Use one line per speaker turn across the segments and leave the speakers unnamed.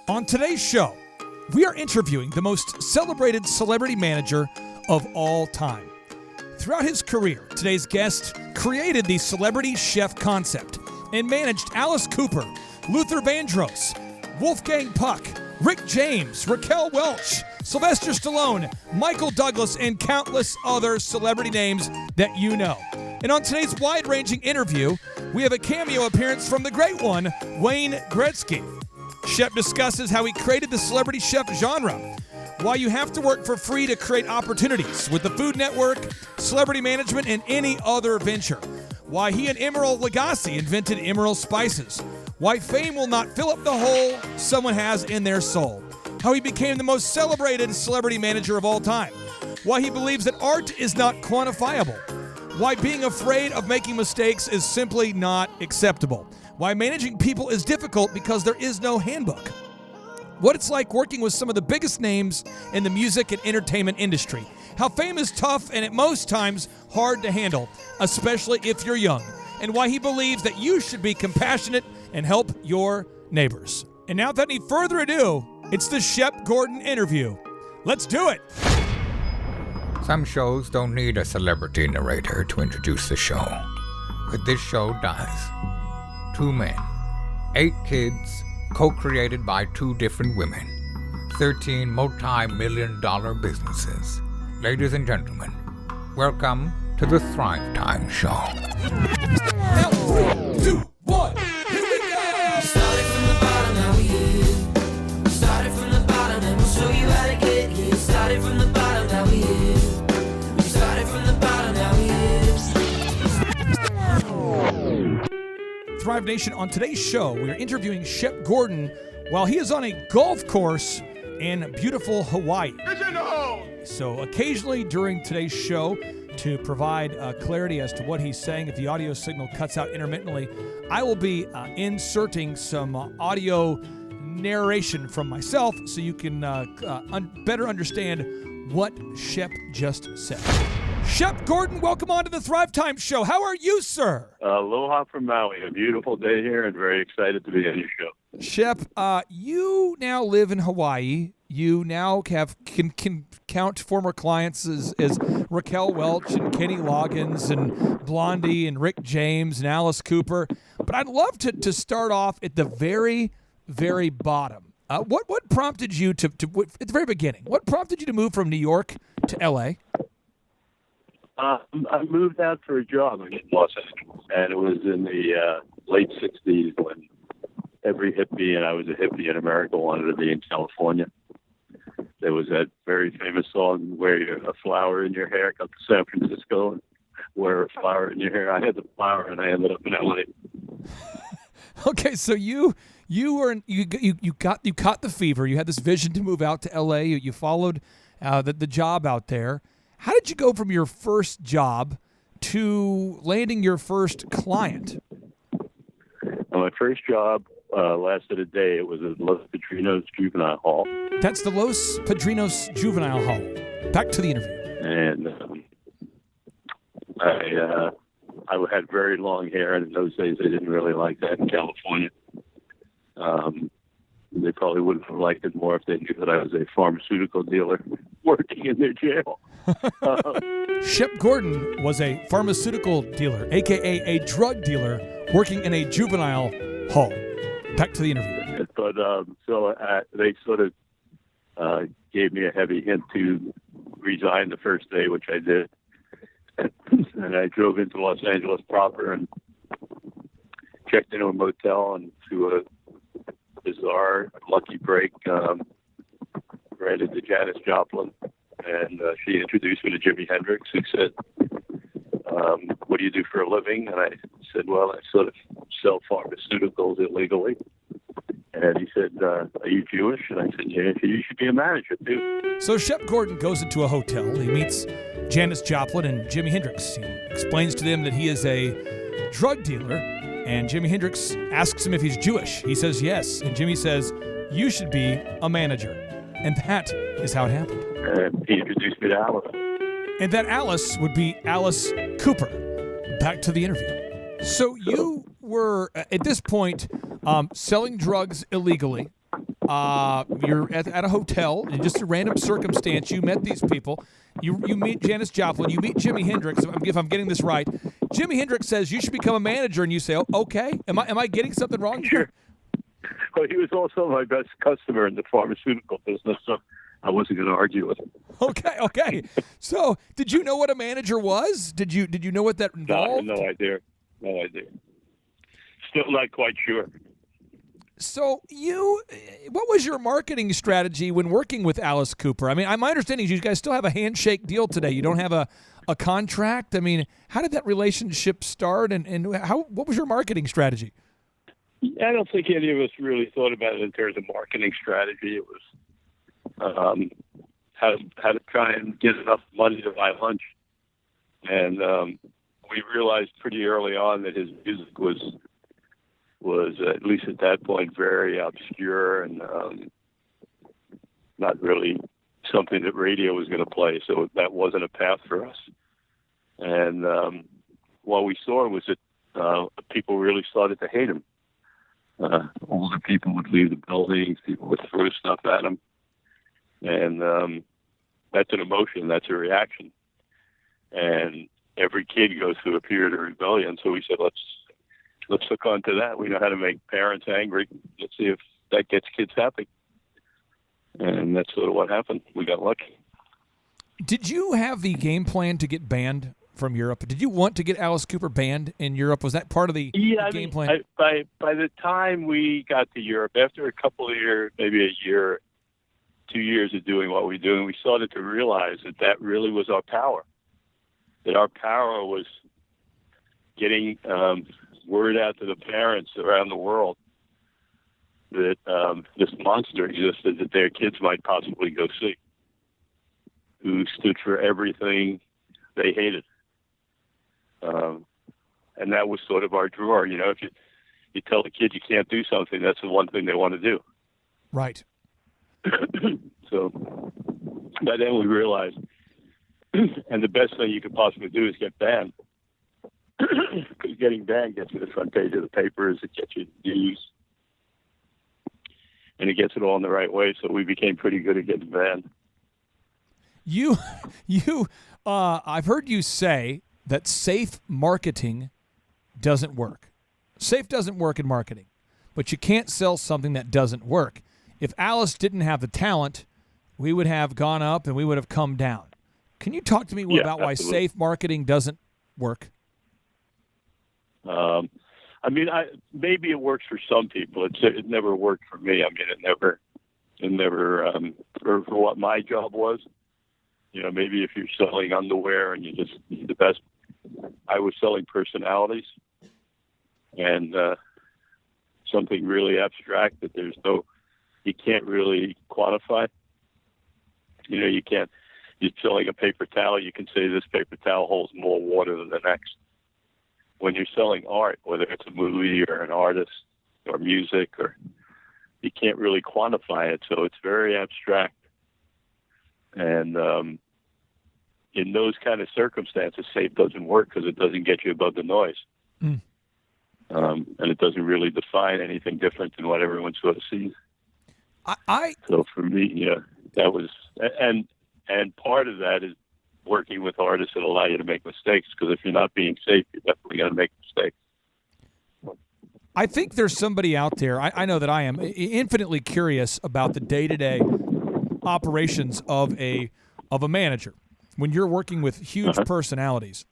On today's show, we are interviewing the most celebrated celebrity manager of all time. Throughout his career, today's guest created the celebrity chef concept and managed Alice Cooper, Luther Vandross, Wolfgang Puck, Rick James, Raquel Welch, Sylvester Stallone, Michael Douglas, and countless other celebrity names that you know. And on today's wide-ranging interview, we have a cameo appearance from the great one, Wayne Gretzky. Shep discusses how he created the celebrity chef genre, why you have to work for free to create opportunities with the Food Network, celebrity management, and any other venture, why he and Emeril Lagasse invented Emeril spices, why fame will not fill up the hole someone has in their soul, how he became the most celebrated celebrity manager of all time, why he believes that art is not quantifiable, why being afraid of making mistakes is simply not acceptable, why managing people is difficult because there is no handbook, what it's like working with some of the biggest names in the music and entertainment industry, how fame is tough and at most times hard to handle, especially if you're young, and why he believes that you should be compassionate and help your neighbors. And now, without any further ado, it's the Shep Gordon interview. Let's do it!
Some shows don't need a celebrity narrator to introduce the show, but this show does. 2 men, 8 kids, co-created by 2 different women, 13 multi-million-dollar businesses. Ladies and gentlemen, welcome to the Thrivetime Show.
Now, 3, 2, 1, here we go!
Started from the bottom, now we here. Started from the bottom, and we'll show you how to get here. Started from the bottom, now we here. We started from the bottom, now we here.
Thrive Nation, on today's show, we are interviewing Shep Gordon while he is on a golf course in beautiful Hawaii. So occasionally during today's show, to provide clarity as to what he's saying, if the audio signal cuts out intermittently, I will be inserting some audio narration from myself so you can better understand what Shep just said. Shep Gordon, welcome on to the Thrivetime Show. How are you, sir?
Aloha from Maui. A beautiful day here and very excited to be on your show.
Shep, you now live in Hawaii. You now can count former clients as Raquel Welch and Kenny Loggins and Blondie and Rick James and Alice Cooper. But I'd love to start off at the very, very bottom. What prompted you to at the very beginning? What prompted you to move from New York to L.A.?
I moved out for a job in Los Angeles, and it was in the late 60s when every hippie, and I was a hippie in America, wanted to be in California. There was that very famous song, Wear a Flower in Your Hair, come to San Francisco and wear a flower in your hair. I had the flower, and I ended up in L.A.
Okay, so you caught the fever. You had this vision to move out to L.A. You followed the job out there. How did you go from your first job to landing your first client?
My first job lasted a day. It was at Los Padrinos Juvenile Hall.
That's the Los Padrinos Juvenile Hall. Back to the interview.
And I had very long hair, and in those days they didn't really like that in California. They probably wouldn't have liked it more if they knew that I was a pharmaceutical dealer working in their jail.
Shep Gordon was a pharmaceutical dealer, a.k.a. a drug dealer, working in a juvenile hall. Back to the interview.
But they sort of gave me a heavy hint to resign the first day, which I did. And I drove into Los Angeles proper and checked into a motel, and through a bizarre lucky break, ran into Janis Joplin, and she introduced me to Jimi Hendrix, who said, what do you do for a living? And I said, well, I sort of sell pharmaceuticals illegally. And he said, are you Jewish? And I said, yeah, you should be a manager, too.
So Shep Gordon goes into a hotel. He meets Janis Joplin and Jimi Hendrix. He explains to them that he is a drug dealer, and Jimi Hendrix asks him if he's Jewish. He says yes, and Jimi says, you should be a manager. And that is how it happened.
And he introduced me to Alice.
And that Alice would be Alice Cooper. Back to the interview. So you were, at this point, selling drugs illegally. You're at a hotel, and just a random circumstance, you met these people. You meet Janis Joplin. You meet Jimi Hendrix. If I'm getting this right, Jimi Hendrix says you should become a manager, and you say, "Oh, okay." Am I getting something wrong here?
Well, he was also my best customer in the pharmaceutical business, so I wasn't going to argue with him.
Okay. So, did you know what a manager was? Did you know what that involved?
No idea. Still not quite sure.
So, what was your marketing strategy when working with Alice Cooper? I mean, my understanding is you guys still have a handshake deal today. You don't have a contract. I mean, how did that relationship start, and what was your marketing strategy?
I don't think any of us really thought about it in terms of marketing strategy. It was how to try and get enough money to buy lunch. And we realized pretty early on that his music was at least at that point very obscure and not really something that radio was going to play. So that wasn't a path for us. And what we saw was that people really started to hate him. Older people would leave the buildings, people would throw stuff at him. And that's an emotion, that's a reaction. And every kid goes through a period of rebellion. So we said, let's hook on to that. We know how to make parents angry. Let's see if that gets kids happy. And that's sort of what happened. We got lucky.
Did you have the game plan to get banned from Europe? Did you want to get Alice Cooper banned in Europe? Was that part of the game plan?
By the time we got to Europe, after a couple of years, maybe a year, 2 years of doing what we're doing, we started to realize that really was our power. That our power was getting word out to the parents around the world that this monster existed that their kids might possibly go see, who stood for everything they hated. And that was sort of our drawer. You know, if you tell the kid you can't do something, that's the one thing they want to do.
Right.
So by then we realized, and the best thing you could possibly do is get banned. Because getting banned gets you the front page of the papers, it gets you news, and it gets it all in the right way. So we became pretty good at getting banned.
I've heard you say that safe marketing doesn't work. Safe doesn't work in marketing, but you can't sell something that doesn't work. If Alice didn't have the talent, we would have gone up and we would have come down. Can you talk to me about why safe marketing doesn't work?
I mean, maybe it works for some people. It never worked for me. I mean, it never for what my job was. You know, maybe if you're selling underwear and you just need the best. I was selling personalities and something really abstract that you can't really quantify. You know, you're selling a paper towel, you can say this paper towel holds more water than the next. When you're selling art, whether it's a movie or an artist or music, you can't really quantify it, so it's very abstract. And in those kind of circumstances, safe doesn't work because it doesn't get you above the noise. And it doesn't really define anything different than what everyone sort of sees. So for me, that was, and part of that is working with artists that allow you to make mistakes, because if you're not being safe, you're definitely going to make mistakes.
I think there's somebody out there, I know that I am, infinitely curious about the day-to-day operations of a manager. When you're working with huge personalities,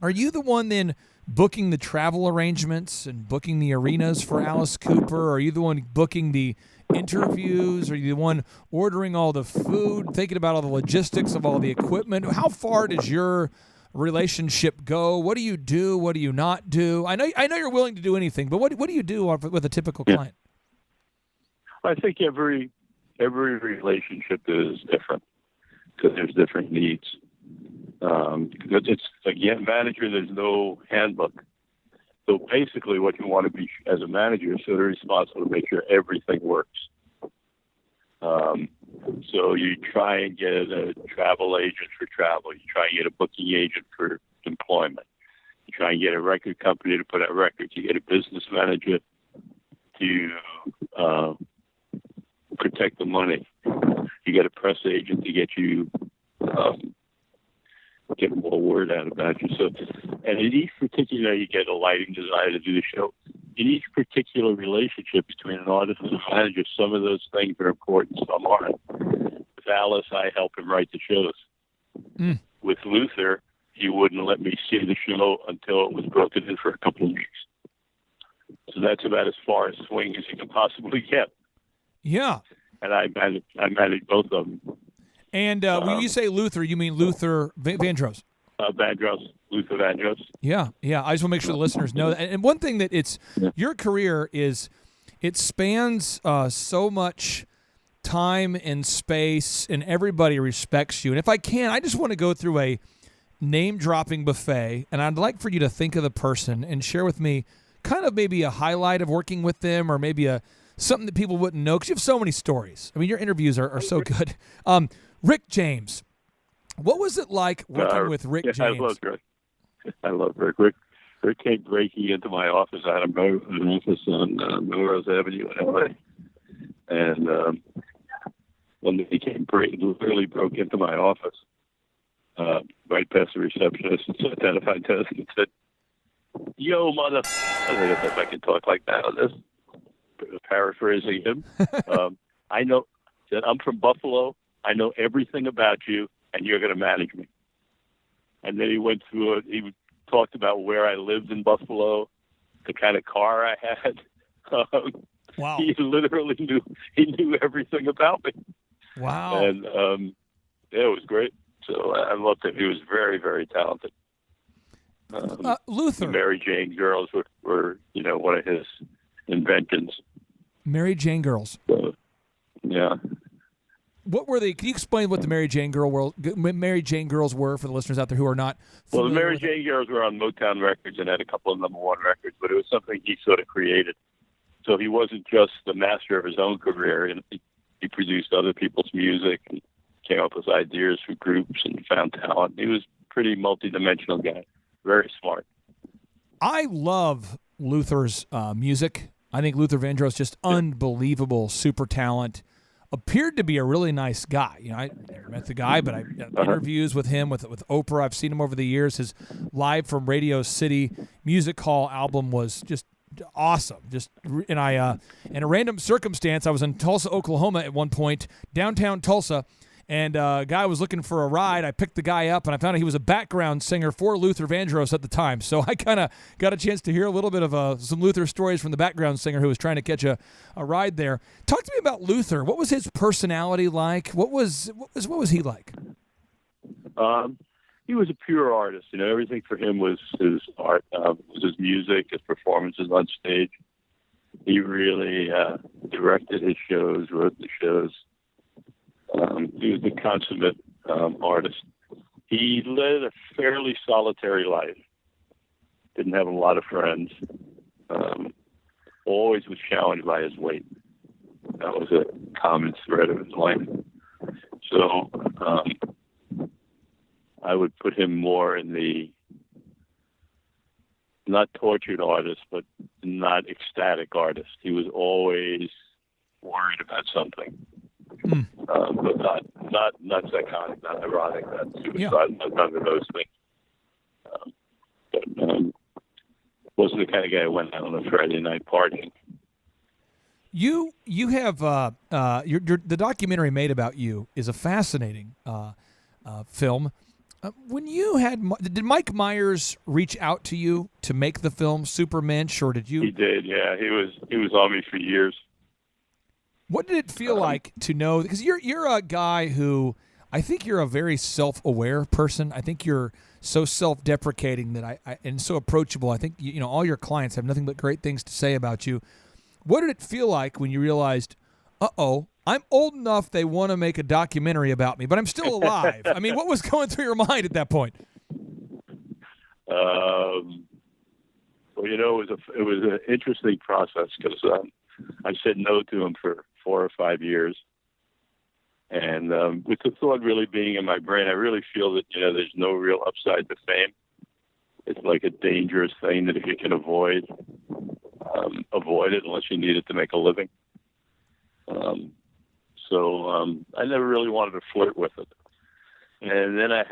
are you the one then booking the travel arrangements and booking the arenas for Alice Cooper? Are you the one booking the interviews? Are you the one ordering all the food, thinking about all the logistics of all the equipment? How far does your relationship go? What do you do? What do you not do? I know you're willing to do anything, but what do you do with a typical client?
I think every relationship is different because there's different needs. It's again, manager. There's no handbook. So basically, what you want to be as a manager is sort of responsible to make sure everything works. So you try and get a travel agent for travel. You try and get a booking agent for employment. You try and get a record company to put out records. You get a business manager to protect the money. You get a press agent to get you get more word out about you. So, and in each particular, you get a lighting designer to do the show. In each particular relationship between an artist and a manager, some of those things are important, some aren't. With Alice, I help him write the shows.
Mm.
With Luther, he wouldn't let me see the show until it was broken in for a couple of weeks. So that's about as far as swing as you can possibly get.
Yeah.
And I managed both of them.
And when you say Luther, you mean Luther Vandross?
Vandross, Luther Vandross.
Yeah. I just want to make sure the listeners know that. And one thing that your career is, it spans so much time and space, and everybody respects you. And if I can, I just want to go through a name-dropping buffet, and I'd like for you to think of the person and share with me kind of maybe a highlight of working with them, or maybe something that people wouldn't know, because you have so many stories. I mean, your interviews are so good. Rick James. What was it like working with Rick James?
I love Rick. Rick came breaking into my office. I had an office on Melrose Avenue in LA. And when he literally broke into my office, right past the receptionist, and sat down at my desk and said, "Yo, mother," I don't know if I can talk like that on this, paraphrasing him. I know that I'm from Buffalo. I know everything about you, and you're going to manage me. And then he went through it. He talked about where I lived in Buffalo, the kind of car I had.
Wow.
He literally knew everything about me.
Wow.
And it was great. So I loved him. He was very, very talented.
Luther.
The Mary Jane girls were one of his inventions.
Mary Jane girls.
So, yeah.
What were they? Can you explain what the Mary Jane girls were for the listeners out there who are not
Well, the
familiar
Mary
with
Jane girls were on Motown Records and had a couple of #1 records, but it was something he sort of created. So he wasn't just the master of his own career. And he produced other people's music and came up with ideas for groups and found talent. He was a pretty multidimensional guy, very smart.
I love Luther's music. I think Luther Vandross just unbelievable, super talent. Appeared to be a really nice guy. I never met the guy, but I interviews with him with Oprah. I've seen him over the years. His Live from Radio City Music Hall album was just awesome. In a random circumstance, I was in Tulsa, Oklahoma at one point, downtown Tulsa, and a guy was looking for a ride. I picked the guy up, and I found out he was a background singer for Luther Vandross at the time. So I kind of got a chance to hear a little bit of some Luther stories from the background singer who was trying to catch a ride there. Talk to me about Luther. What was his personality like? What was he like?
He was a pure artist. Everything for him was his art, was his music, his performances on stage. He really directed his shows, wrote the shows. He was a consummate artist. He led a fairly solitary life. Didn't have a lot of friends. Always was challenged by his weight. That was a common thread of his life. So I would put him more in the not tortured artist, but not ecstatic artist. He was always worried about something. But not psychotic, not neurotic, not suicide, none of those things. But wasn't the kind of guy who went out on a Friday night partying.
You have the documentary made about you is a fascinating film. When did Mike Myers reach out to you to make the film Supermensch, or did you?
He did, yeah. He was on me for years.
What did it feel like to know? Because you're a guy who, I think you're a very self-aware person. I think you're so self-deprecating that and so approachable. I think all your clients have nothing but great things to say about you. What did it feel like when you realized, I'm old enough they want to make a documentary about me, but I'm still alive? I mean, what was going through your mind at that point?
Well, it was an interesting process because I said no to him for 4 or 5 years. And with the thought really being in my brain, I really feel that, there's no real upside to fame. It's like a dangerous thing that if you can avoid it unless you need it to make a living. I never really wanted to flirt with it. And then I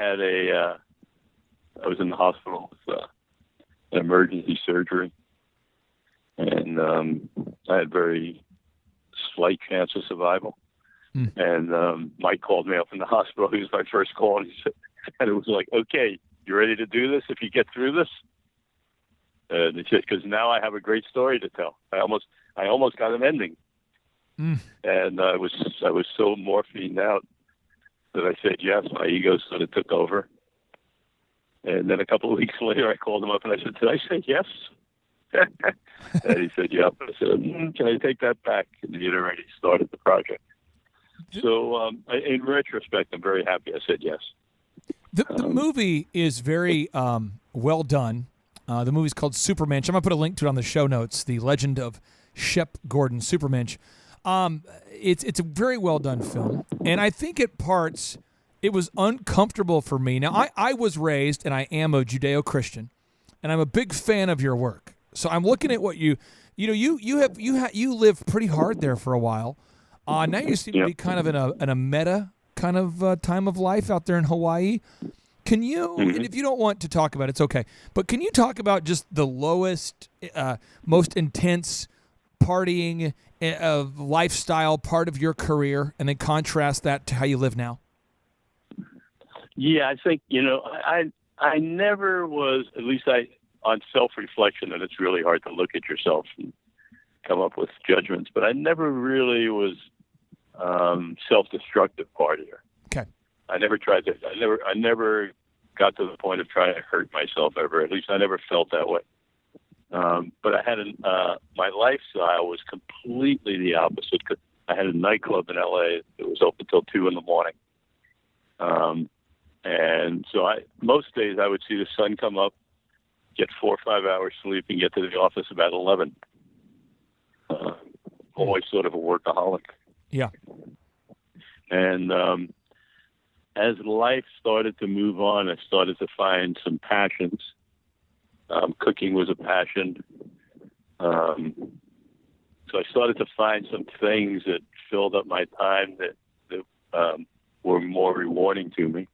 was in the hospital with an emergency surgery, and I had very slight chance of survival. And Mike called me up in the hospital. He was my first call, and he said, and it was like, okay, you ready to do this if you get through this? And he said, because now I have a great story to tell. I almost got an ending. And I was so morphined out that I said yes. My ego sort of took over. And then a couple of weeks later, I called him up and I said, did I say yes? And he said, yep. I said, can I take that back? And he had already started the project. So in retrospect, I'm very happy I said yes.
The movie is very well done. The movie's called Supermensch. I'm going to put a link to it on the show notes, The Legend of Shep Gordon Supermensch. It's a very well done film, and I think at parts it was uncomfortable for me. Now, I was raised, and I am a Judeo-Christian, and I'm a big fan of your work. So I'm looking at what you lived pretty hard there for a while. Now you seem to be kind of in a meta kind of time of life out there in Hawaii. Can you, and if you don't want to talk about it, it's okay, but can you talk about just the lowest, most intense partying lifestyle part of your career, and then contrast that to how you live now?
Yeah, I think, I never was, at least on self-reflection, and it's really hard to look at yourself and come up with judgments, but I never really was self-destructive partier.
Okay.
I never got to the point of trying to hurt myself ever. At least I never felt that way. But I had my lifestyle was completely the opposite. I had a nightclub in LA that was open till 2 a.m. And so most days I would see the sun come up, get 4 or 5 hours sleep, and get to the office about 11. Always sort of a workaholic.
Yeah.
And as life started to move on, I started to find some passions. Cooking was a passion. So I started to find some things that filled up my time that were more rewarding to me.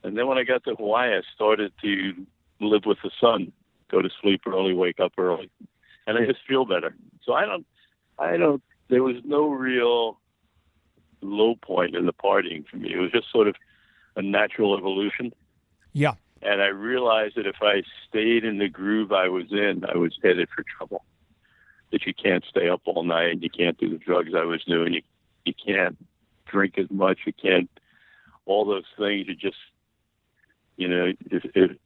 And then when I got to Hawaii, I started to live with the sun, go to sleep early, wake up early, and I just feel better. So there was no real low point in the partying for me. It was just sort of a natural evolution.
Yeah.
And I realized that if I stayed in the groove I was in, I was headed for trouble. That you can't stay up all night, and you can't do the drugs I was doing. You can't drink as much. You can't, all those things. You just, if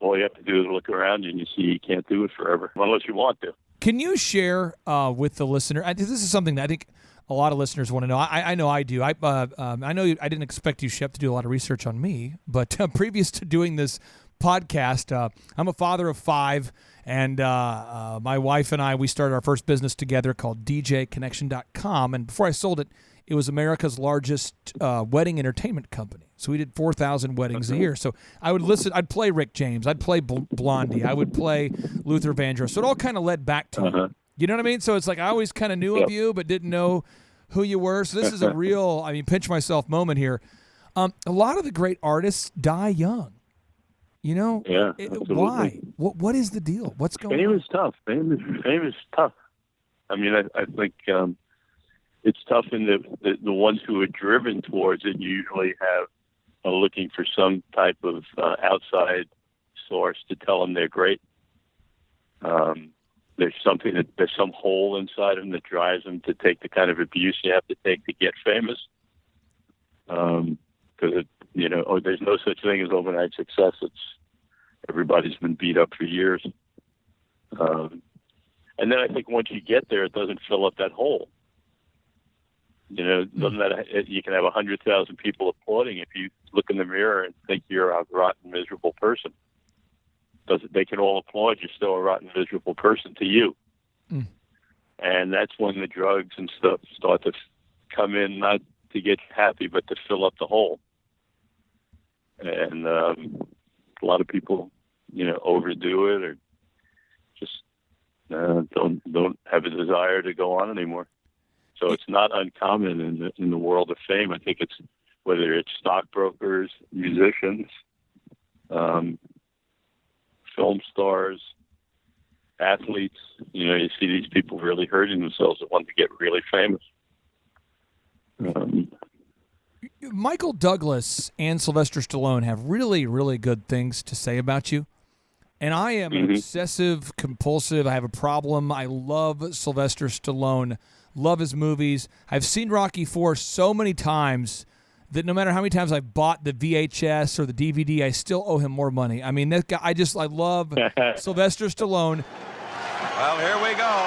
all you have to do is look around and you see you can't do it forever, unless you want to.
Can you share with the listener? This is something that I think a lot of listeners want to know. I know I do. I know I didn't expect you, Shep, to do a lot of research on me, but previous to doing this podcast, I'm a father of 5, and my wife and we started our first business together called DJConnection.com, and before I sold it, it was America's largest wedding entertainment company. So we did 4,000 weddings a year. So I would listen. I'd play Rick James. I'd play Blondie. I would play Luther Vandross. So it all kind of led back to you. You know what I mean? So it's like I always kind of knew of you, but didn't know who you were. So this is a real, pinch myself moment here. A lot of the great artists die young.
Yeah,
why? What is the deal? What's going on?
Fame is tough. Fame is tough. I think it's tough in the ones who are driven towards it usually are looking for some type of outside source to tell them they're great. There's some hole inside them that drives them to take the kind of abuse you have to take to get famous. Because there's no such thing as overnight success. Everybody's been beat up for years. And then I think once you get there, it doesn't fill up that hole. Doesn't that you can have 100,000 people applauding if you look in the mirror and think you're a rotten, miserable person. They can all applaud, you're still a rotten, miserable person to you. And that's when the drugs and stuff start to come in, not to get you happy, but to fill up the hole. And a lot of people, overdo it or just don't have a desire to go on anymore. So it's not uncommon in the world of fame. I think it's whether it's stockbrokers, musicians, film stars, athletes. You see these people really hurting themselves that want to get really famous.
Michael Douglas and Sylvester Stallone have really, really good things to say about you. And I am an obsessive compulsive. I have a problem. I love Sylvester Stallone, love his movies. I've seen Rocky IV so many times that no matter how many times I've bought the VHS or the DVD, I still owe him more money. I mean, that guy, I love Sylvester Stallone.
Well, here we go.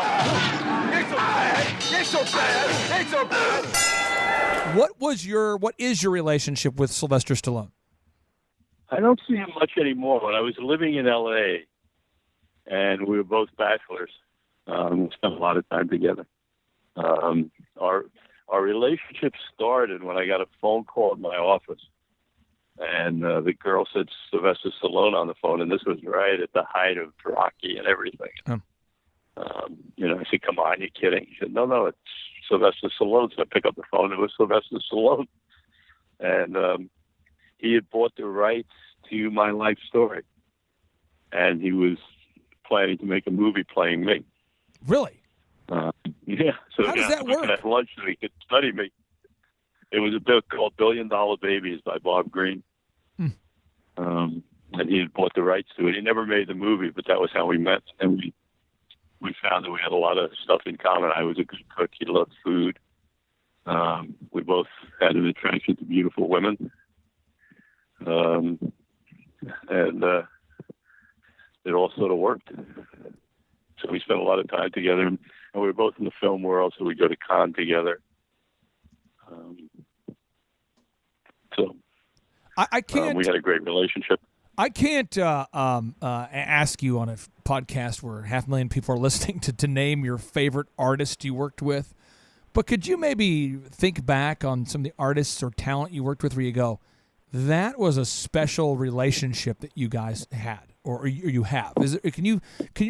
It's so bad. It's so bad. It's so bad.
What is your relationship with Sylvester Stallone?
I don't see him much anymore. When I was living in L.A., and we were both bachelors, we spent a lot of time together. Our relationship started when I got a phone call at my office, and the girl said Sylvester Stallone on the phone, and this was right at the height of Rocky and everything. I said, "Come on, you're kidding?" She said, "No, it's Sylvester Stallone." So I pick up the phone. It was Sylvester Stallone, and he had bought the rights to My Life Story, and he was planning to make a movie playing me.
Really?
Yeah. So
how does that work?
At lunch, so he could study me. It was a book called $1 Billion Babies by Bob Greene. And he had bought the rights to it. He never made the movie, but that was how we met. And we found that we had a lot of stuff in common. I was a good cook. He loved food. We both had an attraction to beautiful women. And it all sort of worked. So we spent a lot of time together, and we were both in the film world, so we go to Cannes together.
I can't.
We had a great relationship.
I can't ask you on a podcast where 500,000 people are listening to name your favorite artist you worked with, but could you maybe think back on some of the artists or talent you worked with where you go, that was a special relationship that you guys had, or you have? Can you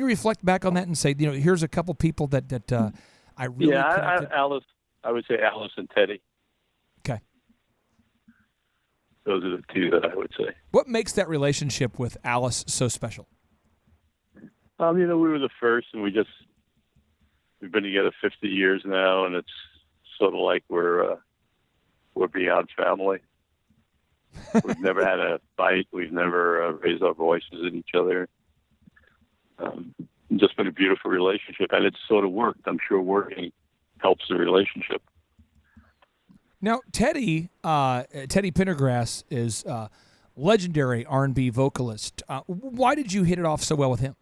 reflect back on that and say, here's a couple people that I really connected?
Alice. I would say Alice and Teddy.
Okay.
Those are the two that I would say.
What makes that relationship with Alice so special?
We were the first, and we've been together 50 years now, and it's sort of like we're beyond family. We've never had a fight. We've never raised our voices at each other. It's just been a beautiful relationship, and it's sort of worked. I'm sure working helps the relationship.
Now, Teddy Pendergrass is a legendary R&B vocalist. Why did you hit it off so well with him?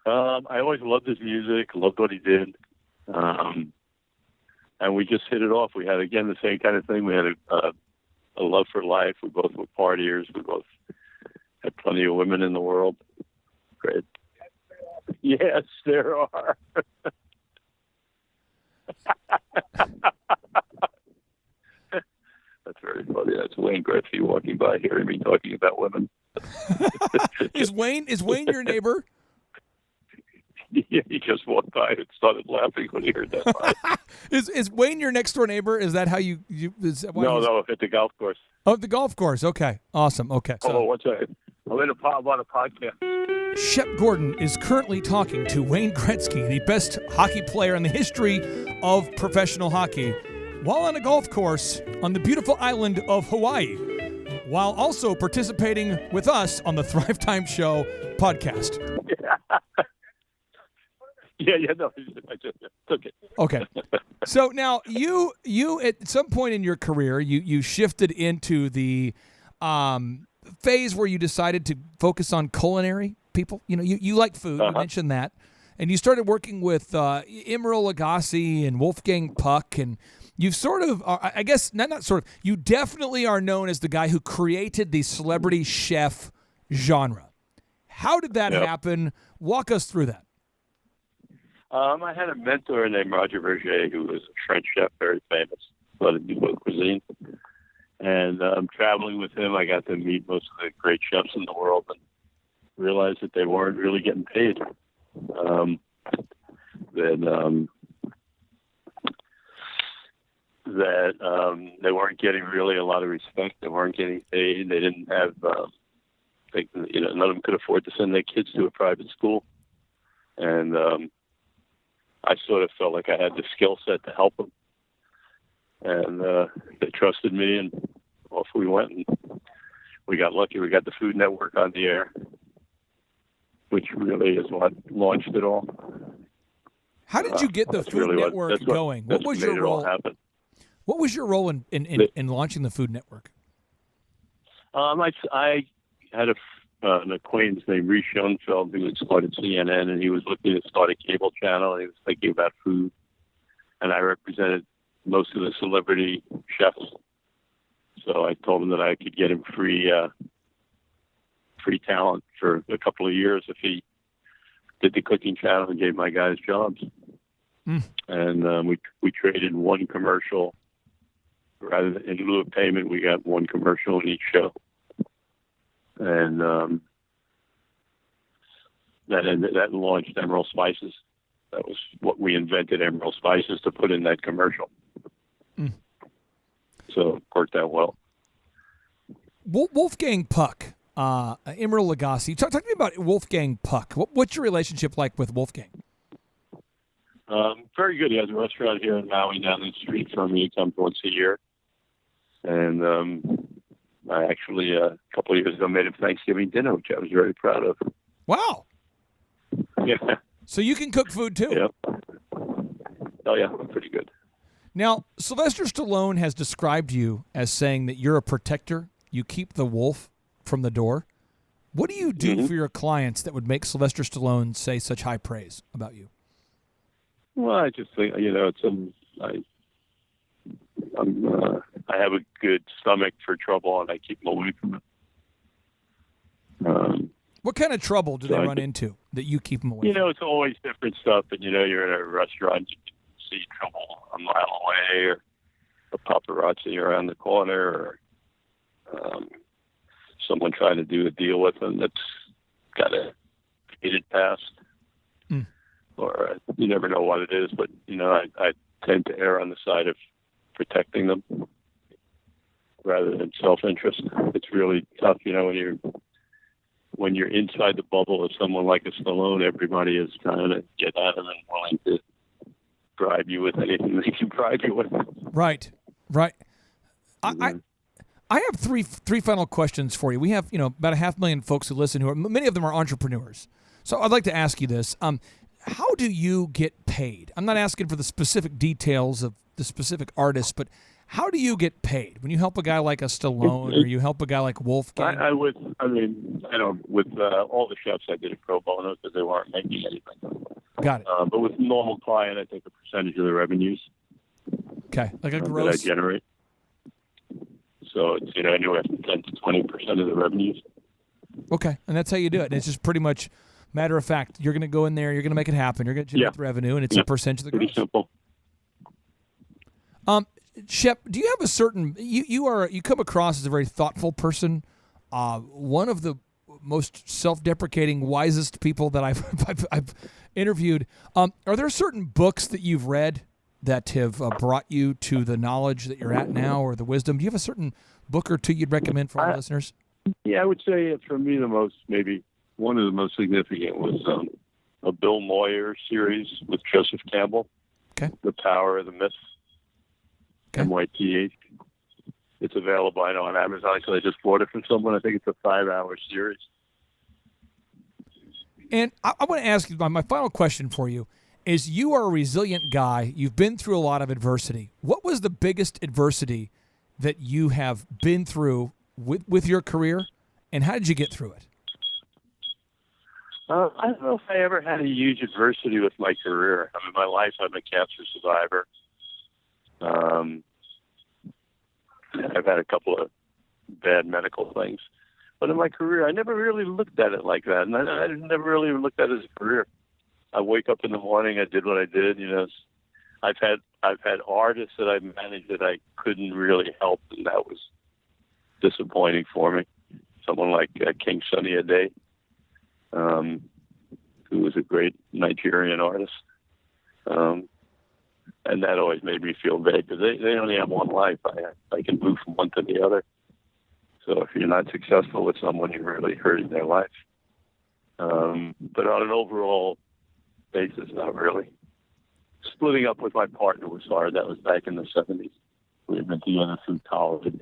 I always loved his music, loved what he did, and we just hit it off. We had, again, the same kind of thing. We had a love for life. We both were partiers. We both had plenty of women in the world. Great. Yes, there are. That's very funny. That's Wayne Gretzky walking by, hearing me talking about women.
Is Wayne your neighbor?
Yeah, he just walked by and started laughing when he heard that.
Is Wayne your next door neighbor? Is that how you is that why
No, at the golf course.
Oh, at the golf course. Okay, awesome. Okay.
Hold on one second. I'm on a podcast.
Shep Gordon is currently talking to Wayne Gretzky, the best hockey player in the history of professional hockey, while on a golf course on the beautiful island of Hawaii, while also participating with us on the Thrivetime Show podcast.
Yeah, no, I just took it.
Okay. So now you at some point in your career, you shifted into the phase where you decided to focus on culinary people. You like food. You mentioned that. And you started working with Emeril Lagasse and Wolfgang Puck, and you've sort of, I guess, not sort of, you definitely are known as the guy who created the celebrity chef genre. How did that happen? Walk us through that.
I had a mentor named Roger Verger, who was a French chef, very famous, a lot of new cuisine. And traveling with him, I got to meet most of the great chefs in the world and realized that they weren't really getting paid. Then that they weren't getting really a lot of respect. They weren't getting paid. They didn't have, none of them could afford to send their kids to a private school. And I sort of felt like I had the skill set to help them. And they trusted me, and off we went. And we got lucky. We got the Food Network on the air, which really is what launched it all.
How did you get the Food Network going? What was your role? What was your role in launching the Food Network?
I had an acquaintance named Reese Schoenfeld who had started CNN, and he was looking to start a cable channel, and he was thinking about food. And I represented most of the celebrity chefs. So I told him that I could get him free talent for a couple of years if he did the cooking channel and gave my guys jobs. And we traded one commercial. Rather than in lieu of payment, we got one commercial in each show. And that launched Emerald Spices. That was what we invented, Emerald Spices, to put in that commercial. So it worked out well.
Wolfgang Puck, Emerald Lagasse. Talk to me about Wolfgang Puck. What's your relationship like with Wolfgang?
Very good. He has a restaurant here in Maui down the street from me. He comes once a year. And I actually, a couple of years ago, made him Thanksgiving dinner, which I was very proud of.
Wow.
Yeah.
So you can cook food, too?
Yeah. Oh, yeah. Pretty good.
Now, Sylvester Stallone has described you as saying that you're a protector. You keep the wolf from the door. What do you do for your clients that would make Sylvester Stallone say such high praise about you?
Well, I just think, I have a good stomach for trouble, and I keep them away from it.
What kind of trouble do they run into that you keep them away from?
It's always different stuff. And, you're in a restaurant, you can see trouble a mile away, or a paparazzi around the corner, or someone trying to do a deal with them that's got a hated past. Or you never know what it is, but, I tend to err on the side of protecting them rather than self-interest. It's really tough, when you're inside the bubble of someone like a Stallone, everybody is trying to get at him and willing to bribe you with anything they can bribe you with.
Right. I have three final questions for you. We have, about 500,000 folks who listen who are, many of them are entrepreneurs. So I'd like to ask you this. How do you get paid? I'm not asking for the specific details of the specific artist, but how do you get paid when you help a guy like a Stallone or you help a guy like Wolfgang?
With all the chefs, I did it pro bono because they weren't making anything.
Got it.
But with normal client, I take a percentage of the revenues.
Okay, like a gross.
That I generate. So it's anywhere from 10 to 20% of the revenues.
Okay, and that's how you do it. And it's just pretty much matter of fact. You're going to go in there. You're going to make it happen. You're going to generate the revenue, and it's a percentage of the gross.
Pretty simple.
Shep, do you have a certain you come across as a very thoughtful person, one of the most self-deprecating, wisest people that I've interviewed. Are there certain books that you've read that have brought you to the knowledge that you're at now, or the wisdom? Do you have a certain book or two you'd recommend for our listeners?
Yeah, I would say for me maybe one of the most significant was a Bill Moyer series with Joseph Campbell.
Okay.
The Power of the Myth.
Okay.
MYTH. It's available, I know, on Amazon, so I just bought it from someone. I think it's a 5-hour series.
And I want to ask you, my final question for you is, you are a resilient guy. You've been through a lot of adversity. What was the biggest adversity that you have been through with your career, and how did you get through it?
I don't know if I ever had a huge adversity with my career. I mean, my life, I'm a cancer survivor. I've had a couple of bad medical things. But in my career, I never really looked at it like that. And I never really looked at it as a career. I wake up in the morning, I did what I did. I've had artists that I managed that I couldn't really help, and that was disappointing for me. Someone like King Sunny Ade, who was a great Nigerian artist. and that always made me feel bad because they only have one life. I can move from one to the other. So if you're not successful with someone, you're really hurting their life. But on an overall basis, not really. Splitting up with my partner was hard. That was back in the 70s. We had been together through college.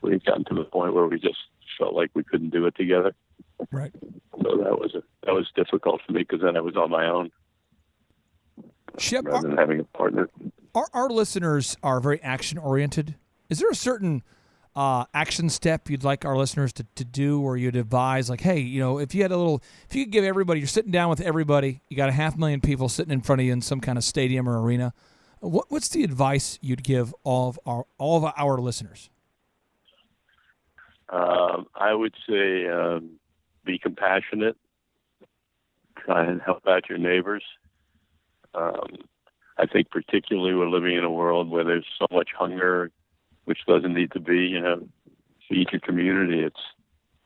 We had gotten to the point where we just felt like we couldn't do it together.
Right.
So that was difficult for me because then I was on my own.
Shep,
rather than having a partner.
Our listeners are very action-oriented. Is there a certain action step you'd like our listeners to do, or you'd advise, like, hey, if you could give everybody, you're sitting down with everybody, you got 500,000 people sitting in front of you in some kind of stadium or arena, what's the advice you'd give all of our listeners?
I would say be compassionate, try and help out your neighbors. I think particularly we're living in a world where there's so much hunger, which doesn't need to be. Feed your community.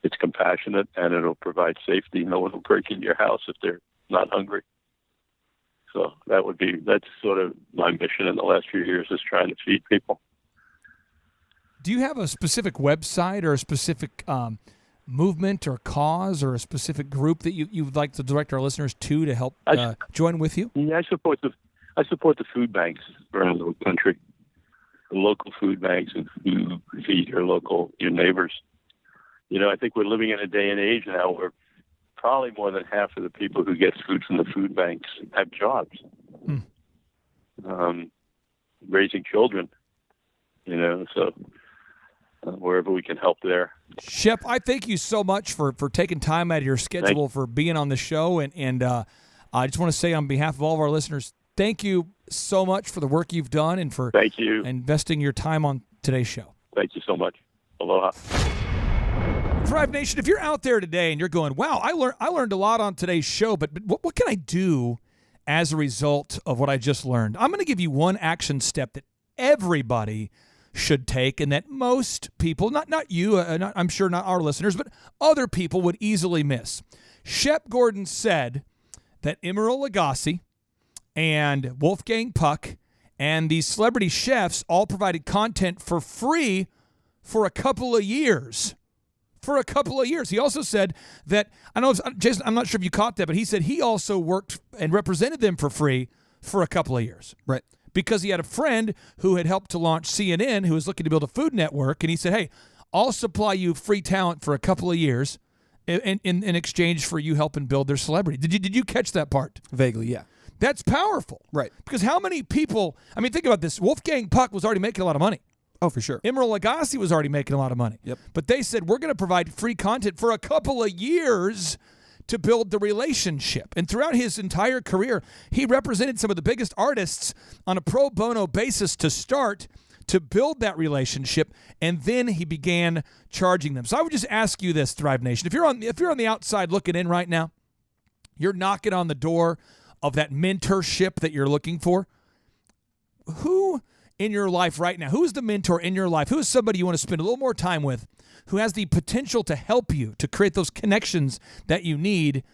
It's compassionate, and it'll provide safety. No one will break into your house if they're not hungry. So that's sort of my mission in the last few years, is trying to feed people.
Do you have a specific website or a specific movement or cause or a specific group that you would like to direct our listeners to help join with you?
Yeah, I support the food banks around the country, the local food banks, and who feed your neighbors. I think we're living in a day and age now where probably more than half of the people who get food from the food banks have jobs, raising children. So wherever we can help there.
Shep, I thank you so much for taking time out of your schedule for being on the show, and I just want to say on behalf of all of our listeners, thank you so much for the work you've done and for investing your time on today's show.
Thank you so much. Aloha.
Thrive Nation, if you're out there today and you're going, wow, I learned a lot on today's show, but what can I do as a result of what I just learned? I'm going to give you one action step that everybody should take, and that most people, not you, I'm sure not our listeners, but other people would easily miss. Shep Gordon said that Emeril Lagasse and Wolfgang Puck and these celebrity chefs all provided content for free for a couple of years. He also said that, Jason, I'm not sure if you caught that, but he said he also worked and represented them for free for a couple of years.
Right.
Because he had a friend who had helped to launch CNN who was looking to build a food network, and he said, hey, I'll supply you free talent for a couple of years in exchange for you helping build their celebrity. Did you catch that part?
Vaguely, yeah.
That's powerful.
Right.
Because how many people, think about this. Wolfgang Puck was already making a lot of money.
Oh, for sure.
Emeril Lagasse was already making a lot of money.
Yep.
But they said, we're going to provide free content for a couple of years to build the relationship. And throughout his entire career, he represented some of the biggest artists on a pro bono basis to start to build that relationship, and then he began charging them. So I would just ask you this, Thrive Nation. If you're on the outside looking in right now, you're knocking on the door of that mentorship that you're looking for. Who in your life right now, who is the mentor in your life? Who is somebody you want to spend a little more time with, who has the potential to help you to create those connections that you need?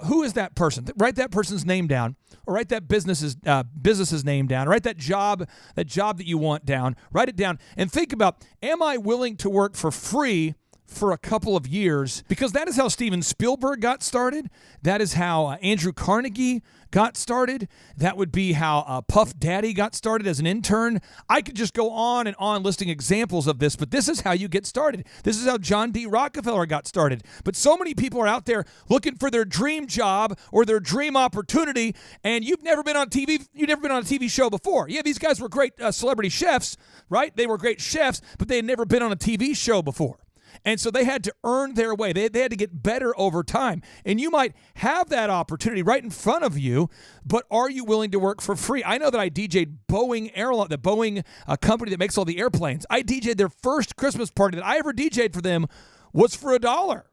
Who is that person? Write that person's name down, or write that business's name down, or write that job that you want down. Write it down and think about, am I willing to work for free for a couple of years? Because that is how Steven Spielberg got started. That is how Andrew Carnegie got started. That would be how Puff Daddy got started as an intern. I could just go on and on listing examples of this, but this is how you get started. This is how John D. Rockefeller got started. But so many people are out there looking for their dream job or their dream opportunity, and you've never been on TV. You've never been on a TV show before. Yeah, these guys were great celebrity chefs, right? They were great chefs, but they had never been on a TV show before. And so they had to earn their way. They had to get better over time. And you might have that opportunity right in front of you, but are you willing to work for free? I know that I DJ'd Boeing Airline, the Boeing company that makes all the airplanes. I DJ'd their first Christmas party that I ever DJ'd for them was for $1.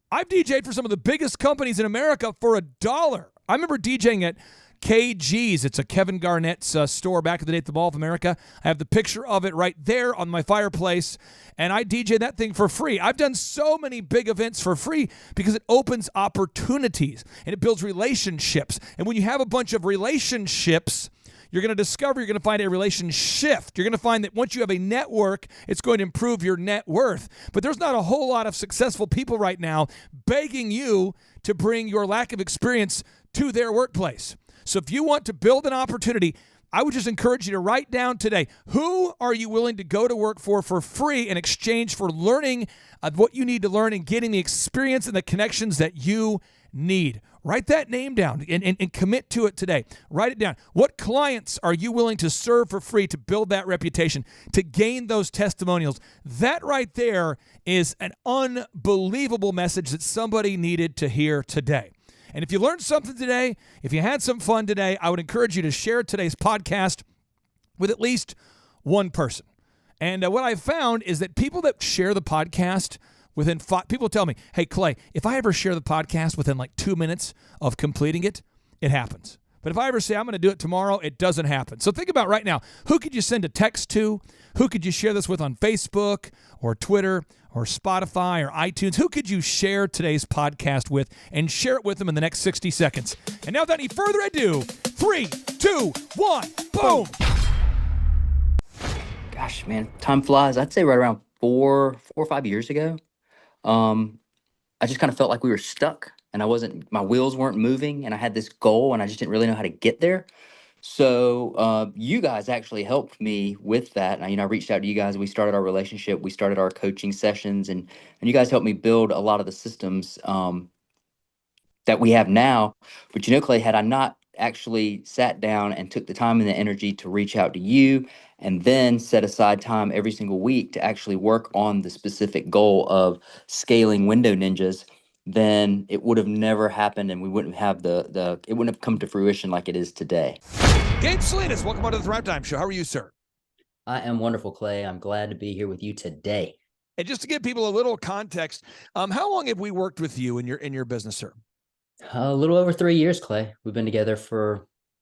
I've DJ'd for some of the biggest companies in America for $1. I remember DJing at KG's. It's a Kevin Garnett's store back in the day at the Mall of America. I have the picture of it right there on my fireplace, and I DJ that thing for free. I've done so many big events for free because it opens opportunities and it builds relationships. And when you have a bunch of relationships, you're going to find a relationship. You're going to find that once you have a network, it's going to improve your net worth. But there's not a whole lot of successful people right now begging you to bring your lack of experience to their workplace. So if you want to build an opportunity, I would just encourage you to write down today, who are you willing to go to work for free in exchange for learning what you need to learn and getting the experience and the connections that you need. Write that name down and commit to it today. Write it down. What clients are you willing to serve for free to build that reputation, to gain those testimonials? That right there is an unbelievable message that somebody needed to hear today. And if you learned something today, if you had some fun today, I would encourage you to share today's podcast with at least one person. And what I've found is that people that share the podcast within people tell me, hey, Clay, if I ever share the podcast within like 2 minutes of completing it, it happens. But if I ever say I'm going to do it tomorrow, it doesn't happen. So think about right now, who could you send a text to? Who could you share this with on Facebook or Twitter or Spotify or iTunes? Who could you share today's podcast with and share it with them in the next 60 seconds? And now without any further ado, 3, 2, 1, boom!
Gosh, man, time flies. I'd say right around 4 or 5 years ago, I just kind of felt like we were stuck and my wheels weren't moving, and I had this goal and I just didn't really know how to get there. So you guys actually helped me with that. And, I reached out to you guys. We started our relationship. We started our coaching sessions, and you guys helped me build a lot of the systems that we have now. But, Clay, had I not actually sat down and took the time and the energy to reach out to you and then set aside time every single week to actually work on the specific goal of scaling Window Ninjas, then it would have never happened, and we wouldn't have it wouldn't have come to fruition like it is today.
Gabe Salinas, welcome on to the Thrivetime Show. How are you, sir?
I am wonderful, Clay. I'm glad to be here with you today.
And just to give people a little context, how long have we worked with you in your business, sir?
A little over 3 years, Clay. We've been together for a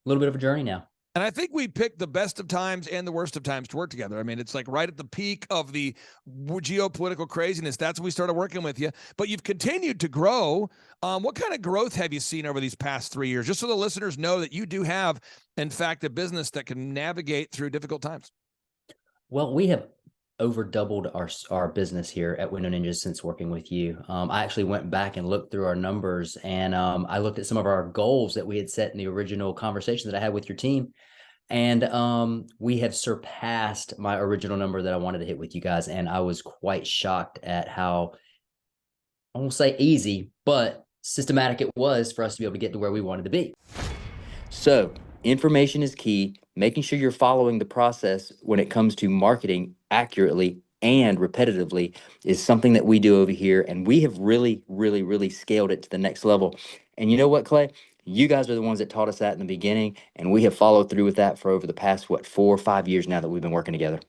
little bit of a journey now.
And I think we picked the best of times and the worst of times to work together. I mean, it's like right at the peak of the geopolitical craziness. That's when we started working with you. But you've continued to grow. What kind of growth have you seen over these past 3 years? Just so the listeners know that you do have, in fact, a business that can navigate through difficult times.
Well, we have over doubled our business here at Window Ninjas since working with you. I actually went back and looked through our numbers, and I looked at some of our goals that we had set in the original conversation that I had with your team. And we have surpassed my original number that I wanted to hit with you guys. And I was quite shocked at how, I won't say easy, but systematic it was for us to be able to get to where we wanted to be.
So information is key. Making sure you're following the process when it comes to marketing accurately and repetitively is something that we do over here. And we have really, really, really scaled it to the next level. And you know what, Clay? You guys are the ones that taught us that in the beginning, and we have followed through with that for over the past, 4 or 5 years now that we've been working together.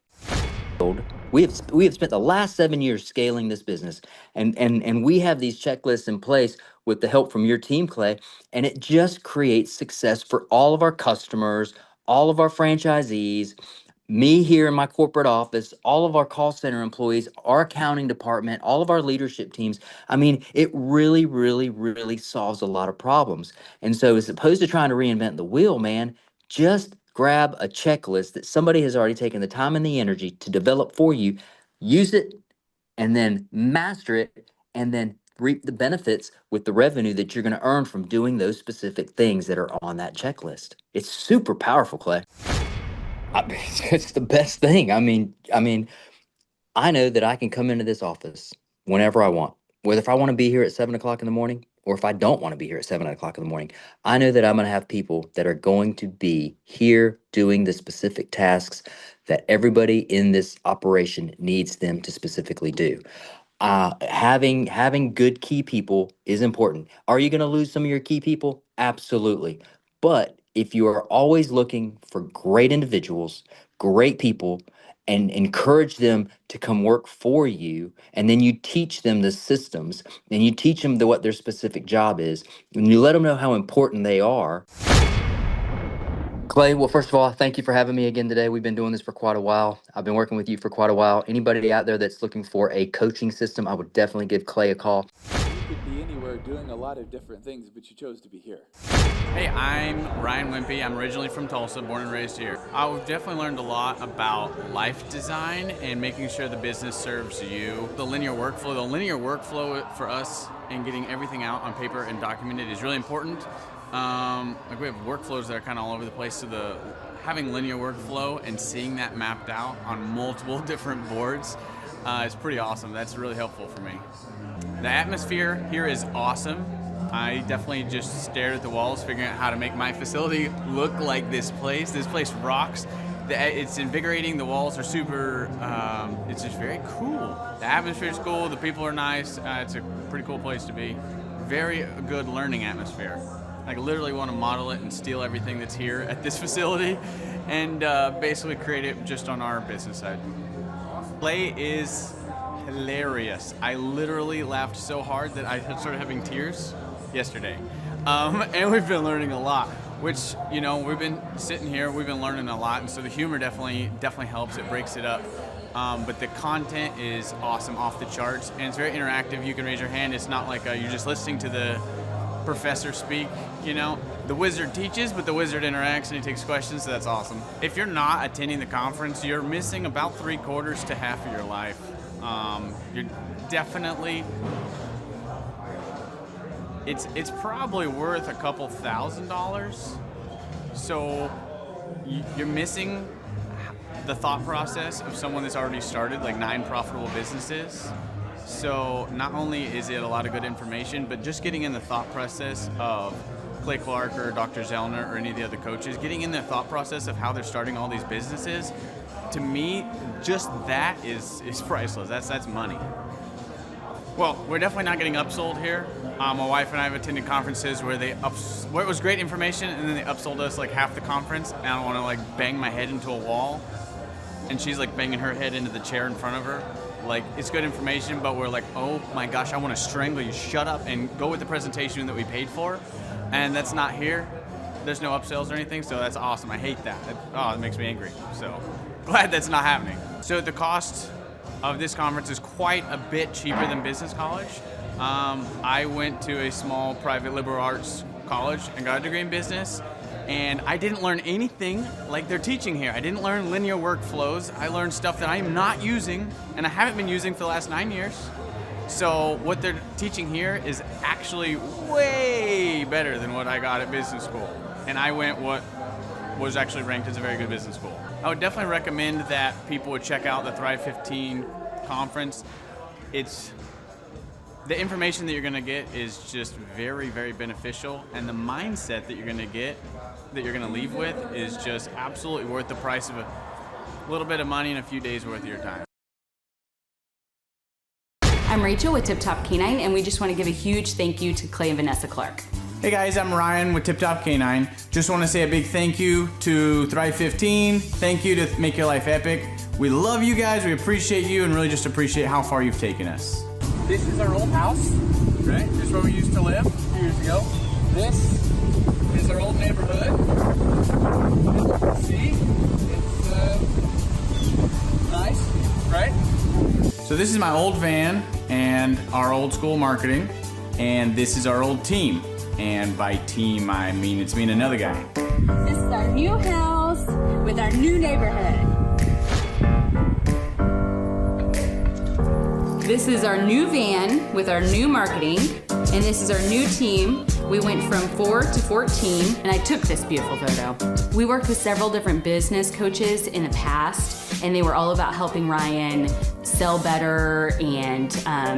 We have spent the last 7 years scaling this business, and we have these checklists in place with the help from your team, Clay, and it just creates success for all of our customers, all of our franchisees, me here in my corporate office, all of our call center employees, our accounting department, all of our leadership teams. I mean, it really, really, really solves a lot of problems. And so as opposed to trying to reinvent the wheel, man, just grab a checklist that somebody has already taken the time and the energy to develop for you, use it, and then master it, and then reap the benefits with the revenue that you're going to earn from doing those specific things that are on that checklist. It's super powerful, Clay. It's the best thing. I mean, I know that I can come into this office whenever I want, whether if I want to be here at 7 o'clock in the morning or if I don't want to be here at 7 o'clock in the morning. I know that I'm going to have people that are going to be here doing the specific tasks that everybody in this operation needs them to specifically do. Having good key people is important. Are you going to lose some of your key people? Absolutely. But if you are always looking for great individuals, great people, and encourage them to come work for you, and then you teach them the systems, and you teach them what their specific job is, and you let them know how important they are, Clay, well, first of all, thank you for having me again today. We've been doing this for quite a while. I've been working with you for quite a while. Anybody out there that's looking for a coaching system, I would definitely give Clay a call.
You could be anywhere doing a lot of different things, but you chose to be here.
Hey, I'm Ryan Wimpy. I'm originally from Tulsa, born and raised here. I've definitely learned a lot about life design and making sure the business serves you. The linear workflow for us and getting everything out on paper and documented is really important. Like we have workflows that are kind of all over the place, so having linear workflow and seeing that mapped out on multiple different boards is pretty awesome. That's really helpful for me. The atmosphere here is awesome. I definitely just stared at the walls, figuring out how to make my facility look like this place. This place rocks. It's invigorating. The walls are super, it's just very cool. The atmosphere is cool. The people are nice. It's a pretty cool place to be. Very good learning atmosphere. I literally want to model it and steal everything that's here at this facility and basically create it just on our business side. Clay is hilarious. I literally laughed so hard that I started having tears yesterday. And we've been learning a lot, which, you know, we've been sitting here, we've been learning a lot, and so the humor definitely helps. It breaks it up. But the content is awesome, off the charts, and it's very interactive. You can raise your hand. It's not like you're just listening to the professor speak, you know. The wizard teaches, but the wizard interacts and he takes questions, so that's awesome. If you're not attending the conference, you're missing about 3/4 to half of your life. You're definitely, it's probably worth a couple $1,000s. So you're missing the thought process of someone that's already started like 9 profitable businesses. So not only is it a lot of good information, but just getting in the thought process of Clay Clark or Dr. Zellner or any of the other coaches, getting in the thought process of how they're starting all these businesses, to me, just that is priceless. That's money. Well, we're definitely not getting upsold here. My wife and I have attended conferences where where it was great information and then they upsold us like half the conference, and I don't want to like bang my head into a wall, and she's like banging her head into the chair in front of her. Like, it's good information, but we're like, oh my gosh, I want to strangle you. Shut up and go with the presentation that we paid for. And that's not here. There's no upsells or anything, so that's awesome. I hate that. It makes me angry. So glad that's not happening. So the cost of this conference is quite a bit cheaper than business college. I went to a small private liberal arts college and got a degree in business. And I didn't learn anything like they're teaching here. I didn't learn linear workflows. I learned stuff that I am not using, and I haven't been using for the last 9 years. So what they're teaching here is actually way better than what I got at business school. And I went what was actually ranked as a very good business school. I would definitely recommend that people would check out the Thrive 15 conference. The information that you're going to get is just very, very beneficial, and the mindset that you're going to get, that you're going to leave with, is just absolutely worth the price of a little bit of money and a few days worth of your time.
I'm Rachel with Tip Top Canine, and we just want to give a huge thank you to Clay and Vanessa Clark.
Hey guys, I'm Ryan with Tip Top Canine. Just want to say a big thank you to Thrive 15. Thank you to Make Your Life Epic. We love you guys, we appreciate you, and really just appreciate how far you've taken us.
This is our old house, right? This is where we used to live a few years ago. This is our old neighborhood. See? It's nice, right?
So this is my old van and our old school marketing, and this is our old team. And by team, I mean it's me and another guy.
This is our new house with our new neighborhood. This is our new van with our new marketing, and this is our new team. We went from 4 to 14, and I took this beautiful photo. We worked with several different business coaches in the past, and they were all about helping Ryan sell better and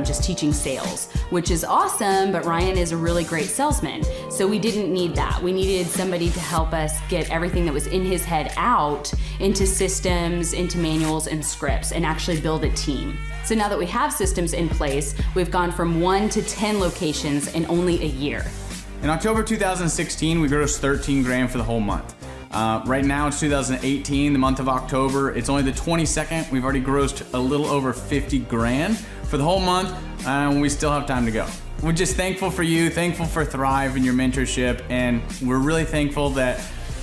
just teaching sales, which is awesome, but Ryan is a really great salesman. So we didn't need that. We needed somebody to help us get everything that was in his head out into systems, into manuals and scripts, and actually build a team. So now that we have systems in place, we've gone from 1 to 10 locations in only a year.
In October 2016, we grossed 13 grand for the whole month. Right now it's 2018, the month of October. It's only the 22nd. We've already grossed a little over 50 grand for the whole month, and we still have time to go. We're just thankful for you, thankful for Thrive and your mentorship, and we're really thankful that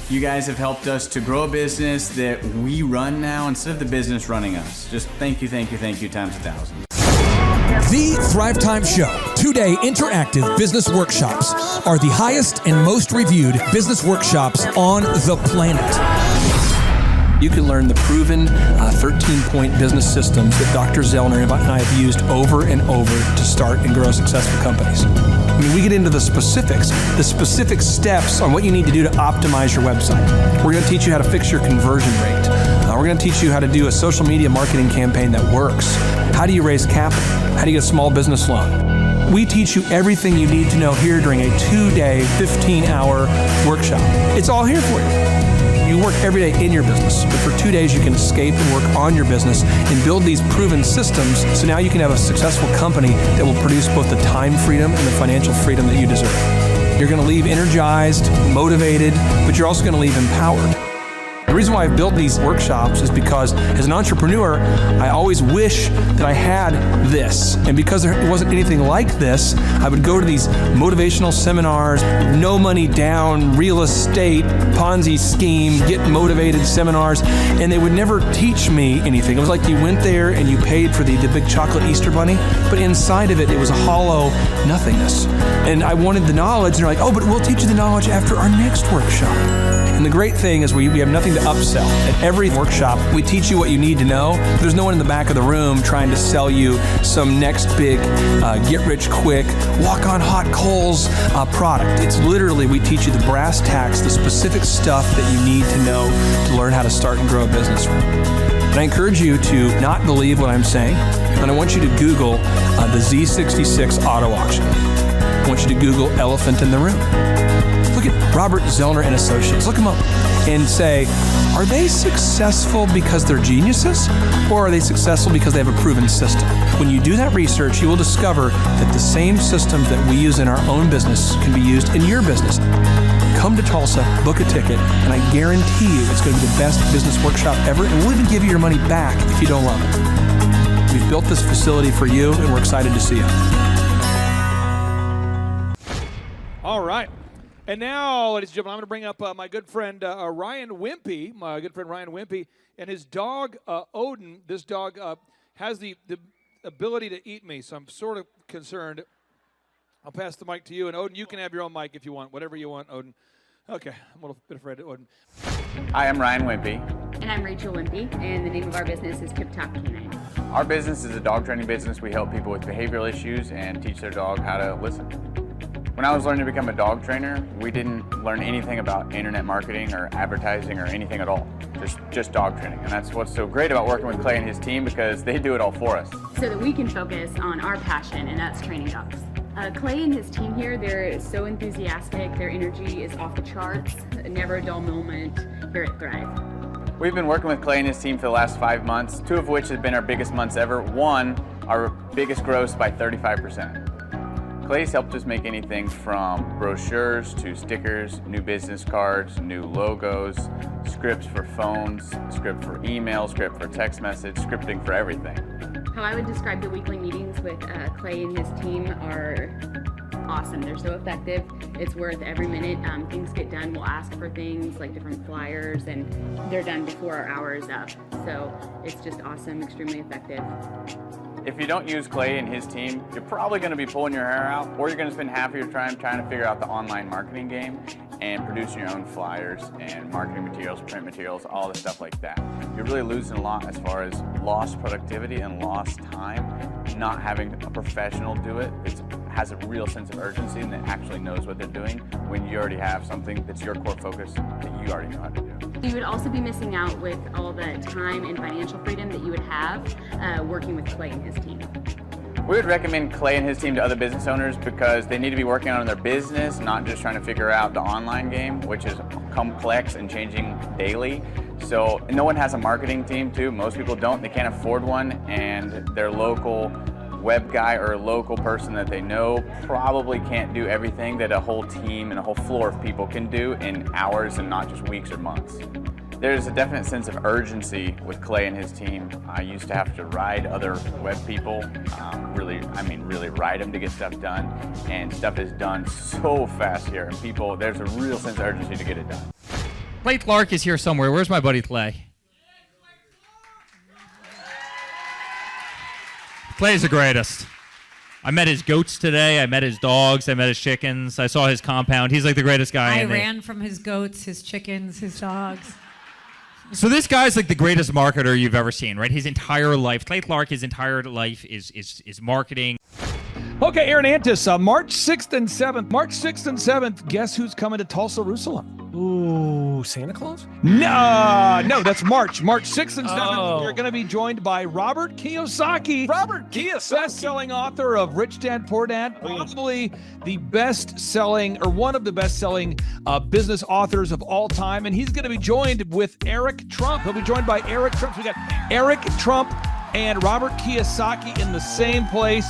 You guys have helped us to grow a business that we run now instead of the business running us. Just thank you times 1,000.
The Thrivetime Show 2-day interactive business workshops are the highest and most reviewed business workshops on the planet.
You can learn the proven 13-point business systems that Dr. Zellner and I have used over and over to start and grow successful companies. I mean, we get into the specific steps on what you need to do to optimize your website. We're going to teach you how to fix your conversion rate. We're going to teach you how to do a social media marketing campaign that works. How do you raise capital? How do you get a small business loan? We teach you everything you need to know here during a 2-day, 15-hour workshop. It's all here for you. You work every day in your business, but for 2 days you can escape and work on your business and build these proven systems so now you can have a successful company that will produce both the time freedom and the financial freedom that you deserve. You're going to leave energized, motivated, but you're also going to leave empowered. The reason why I've built these workshops is because as an entrepreneur, I always wish that I had this. And because there wasn't anything like this, I would go to these motivational seminars, no money down, real estate, Ponzi scheme, get motivated seminars, and they would never teach me anything. It was like you went there and you paid for the big chocolate Easter bunny, but inside of it, it was a hollow nothingness. And I wanted the knowledge, and they're like, oh, but we'll teach you the knowledge after our next workshop. And the great thing is we have nothing to upsell. At every workshop, we teach you what you need to know. There's no one in the back of the room trying to sell you some next big get-rich-quick, walk-on-hot coals product. It's literally, we teach you the brass tacks, the specific stuff that you need to know to learn how to start and grow a business. And I encourage you to not believe what I'm saying, and I want you to Google the Z66 auto auction. I want you to Google elephant in the room. Look at Robert Zellner and Associates. Look them up and say, are they successful because they're geniuses, or are they successful because they have a proven system? When you do that research, you will discover that the same systems that we use in our own business can be used in your business. Come to Tulsa, book a ticket, and I guarantee you it's going to be the best business workshop ever, and we'll even give you your money back if you don't love it. We've built this facility for you, and we're excited to see you.
All right. And now, ladies and gentlemen, I'm going to bring up my good friend Ryan Wimpy, and his dog Odin. This dog has the ability to eat me, so I'm sort of concerned. I'll pass the mic to you, and Odin, you can have your own mic if you want, whatever you want, Odin. Okay, I'm a little bit afraid of Odin.
Hi, I'm Ryan Wimpy.
And I'm Rachel Wimpy, and the name of our business is Tip Top Canine.
Our business is a dog training business. We help people with behavioral issues and teach their dog how to listen. When I was learning to become a dog trainer, we didn't learn anything about internet marketing or advertising or anything at all. Just dog training. And that's what's so great about working with Clay and his team, because they do it all for us.
So that we can focus on our passion, and that's training dogs. Clay and his team here, they're so enthusiastic. Their energy is off the charts. Never a dull moment here at Thrive.
We've been working with Clay and his team for the last 5 months, 2 of which have been our biggest months ever. 1, our biggest gross by 35%. Clay's helped us make anything from brochures to stickers, new business cards, new logos, scripts for phones, script for email, script for text message, scripting for everything.
How I would describe the weekly meetings with Clay and his team are awesome. They're so effective. It's worth every minute. Things get done. We'll ask for things like different flyers, and they're done before our hour is up. So it's just awesome, extremely effective.
If you don't use Clay and his team, you're probably going to be pulling your hair out, or you're going to spend half of your time trying to figure out the online marketing game and producing your own flyers and marketing materials, print materials, all the stuff like that. You're really losing a lot as far as lost productivity and lost time. Not having a professional do it, it has a real sense of urgency and that actually knows what they're doing when you already have something that's your core focus that you already know how to do.
You would also be missing out with all the time and financial freedom that you would have working with Clay and his team.
We would recommend Clay and his team to other business owners because they need to be working on their business, not just trying to figure out the online game, which is complex and changing daily. So no one has a marketing team too. Most people don't. They can't afford one, and their local web guy or a local person that they know probably can't do everything that a whole team and a whole floor of people can do in hours and not just weeks or months. There's a definite sense of urgency with Clay and his team. I used to have to ride other web people, really ride them to get stuff done, and stuff is done so fast here, and there's a real sense of urgency to get it done.
Clay Clark is here somewhere. Where's my buddy Clay? Clay's the greatest. I met his goats today. I met his dogs. I met his chickens. I saw his compound. He's like the greatest guy.
I ran from his goats, his chickens, his dogs.
So this guy's like the greatest marketer you've ever seen, right? His entire life, Clay Clark, his entire life is marketing.
Okay, Aaron Antis, March 6th and 7th. March 6th and 7th, guess who's coming to Tulsa, Jerusalem?
Ooh, Santa Claus?
No, that's March. March 6th and 7th,
Oh.
you're going to be joined by Robert Kiyosaki.
Robert Kiyosaki.
Best-selling author of Rich Dad, Poor Dad. Probably the best-selling, or one of the best-selling business authors of all time. And he's going to be joined with Eric Trump. He'll be joined by Eric Trump. So we got Eric Trump and Robert Kiyosaki in the same place.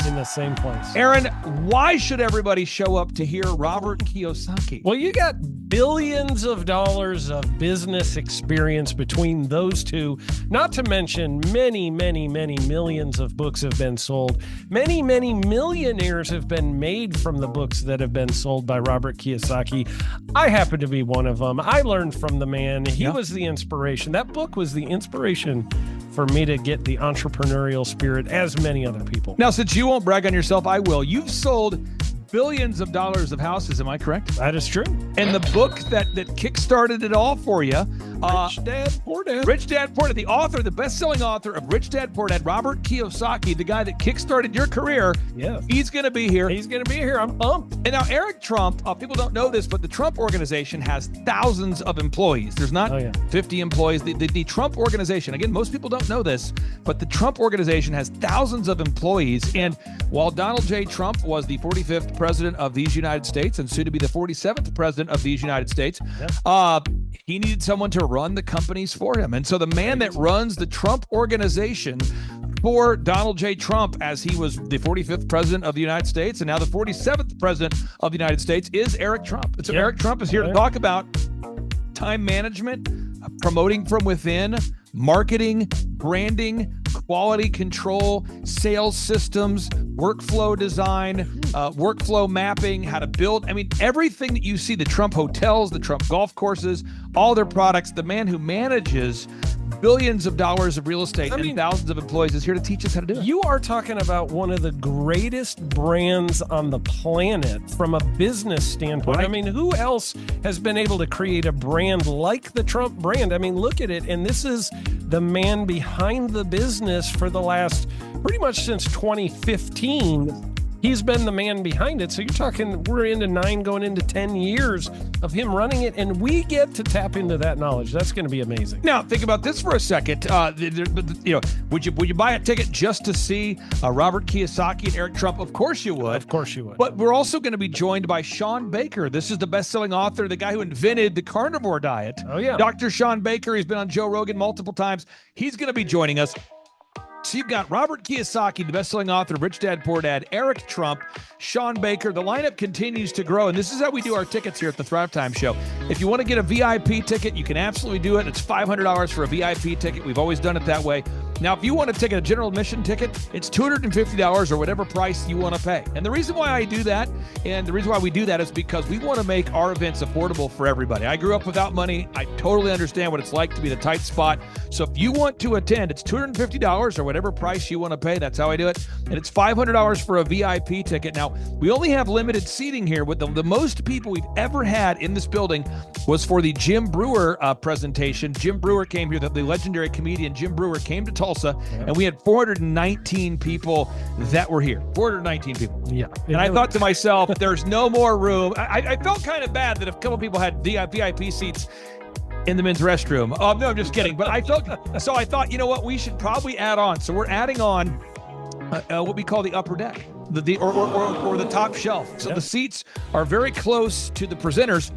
Aaron, why should everybody show up to hear Robert Kiyosaki?
Well, you got billions of dollars of business experience between those two, not to mention many, many, many millions of books have been sold. Many, many millionaires have been made from the books that have been sold by Robert Kiyosaki. I happen to be one of them. I learned from the man. He was the inspiration. That book was the inspiration for me to get the entrepreneurial spirit, as many other people.
Now, since you won't brag on yourself, I will. You've sold billions of dollars of houses, am I correct?
That is true.
And the book that kickstarted it all for you,
Rich Dad, Poor Dad.
Rich Dad, Poor Dad, the author, the best-selling author of Rich Dad, Poor Dad, Robert Kiyosaki, the guy that kickstarted your career.
Yeah.
He's going to be here.
He's going to be here. I'm pumped.
And now Eric Trump, people don't know this, but the Trump organization has thousands of employees. There's not 50 employees. The Trump organization, again, most people don't know this, but the Trump organization has thousands of employees. And while Donald J. Trump was the 45th president of these United States and soon to be the 47th president of these United States, he needed someone to run the companies for him. And so the man that runs the Trump organization for Donald J. Trump, as he was the 45th president of the United States and now the 47th president of the United States, is Eric Trump. And so Eric Trump is here to talk about time management, promoting from within, marketing, branding, quality control, sales systems, workflow design, workflow mapping, how to build. I mean, everything that you see, the Trump hotels, the Trump golf courses, all their products, the man who manages billions of dollars of real estate and thousands of employees is here to teach us how to do it.
You are talking about one of the greatest brands on the planet from a business standpoint.
Right.
I mean, who else has been able to create a brand like the Trump brand? I mean, look at it. And this is the man behind the business for the last pretty much since 2015. He's been the man behind it. So you're talking, we're into 9 going into 10 years of him running it, and we get to tap into that knowledge. That's going to be amazing.
Now, think about this for a second. Would you buy a ticket just to see Robert Kiyosaki and Eric Trump? Of course you would.
Of course you would.
But we're also going to be joined by Sean Baker. This is the best-selling author, the guy who invented the carnivore diet.
Oh, yeah.
Dr. Sean Baker. He's been on Joe Rogan multiple times. He's going to be joining us. So you've got Robert Kiyosaki, the best-selling author of Rich Dad, Poor Dad, Eric Trump, Sean Baker. The lineup continues to grow, and this is how we do our tickets here at the Thrivetime Show. If you want to get a VIP ticket, you can absolutely do it. It's $500 for a VIP ticket. We've always done it that way. Now, if you want to take a general admission ticket, it's $250 or whatever price you want to pay. And the reason why I do that, and the reason why we do that is because we want to make our events affordable for everybody. I grew up without money. I totally understand what it's like to be in a tight spot. So if you want to attend, it's $250 or whatever price you want to pay. That's how I do it. And it's $500 for a VIP ticket. Now, we only have limited seating here. With the most people we've ever had in this building was for the Jim Brewer presentation. Jim Brewer came here, the legendary comedian Jim Brewer came to Tulsa, and we had 419 people that were here. 419 people.
Yeah.
And I thought to myself, there's no more room. I felt kind of bad that a couple people had VIP seats in the men's restroom. No, I'm just kidding. But I thought, you know what, we should probably add on. So we're adding on what we call the upper deck, or the top shelf. So the seats are very close to the presenters,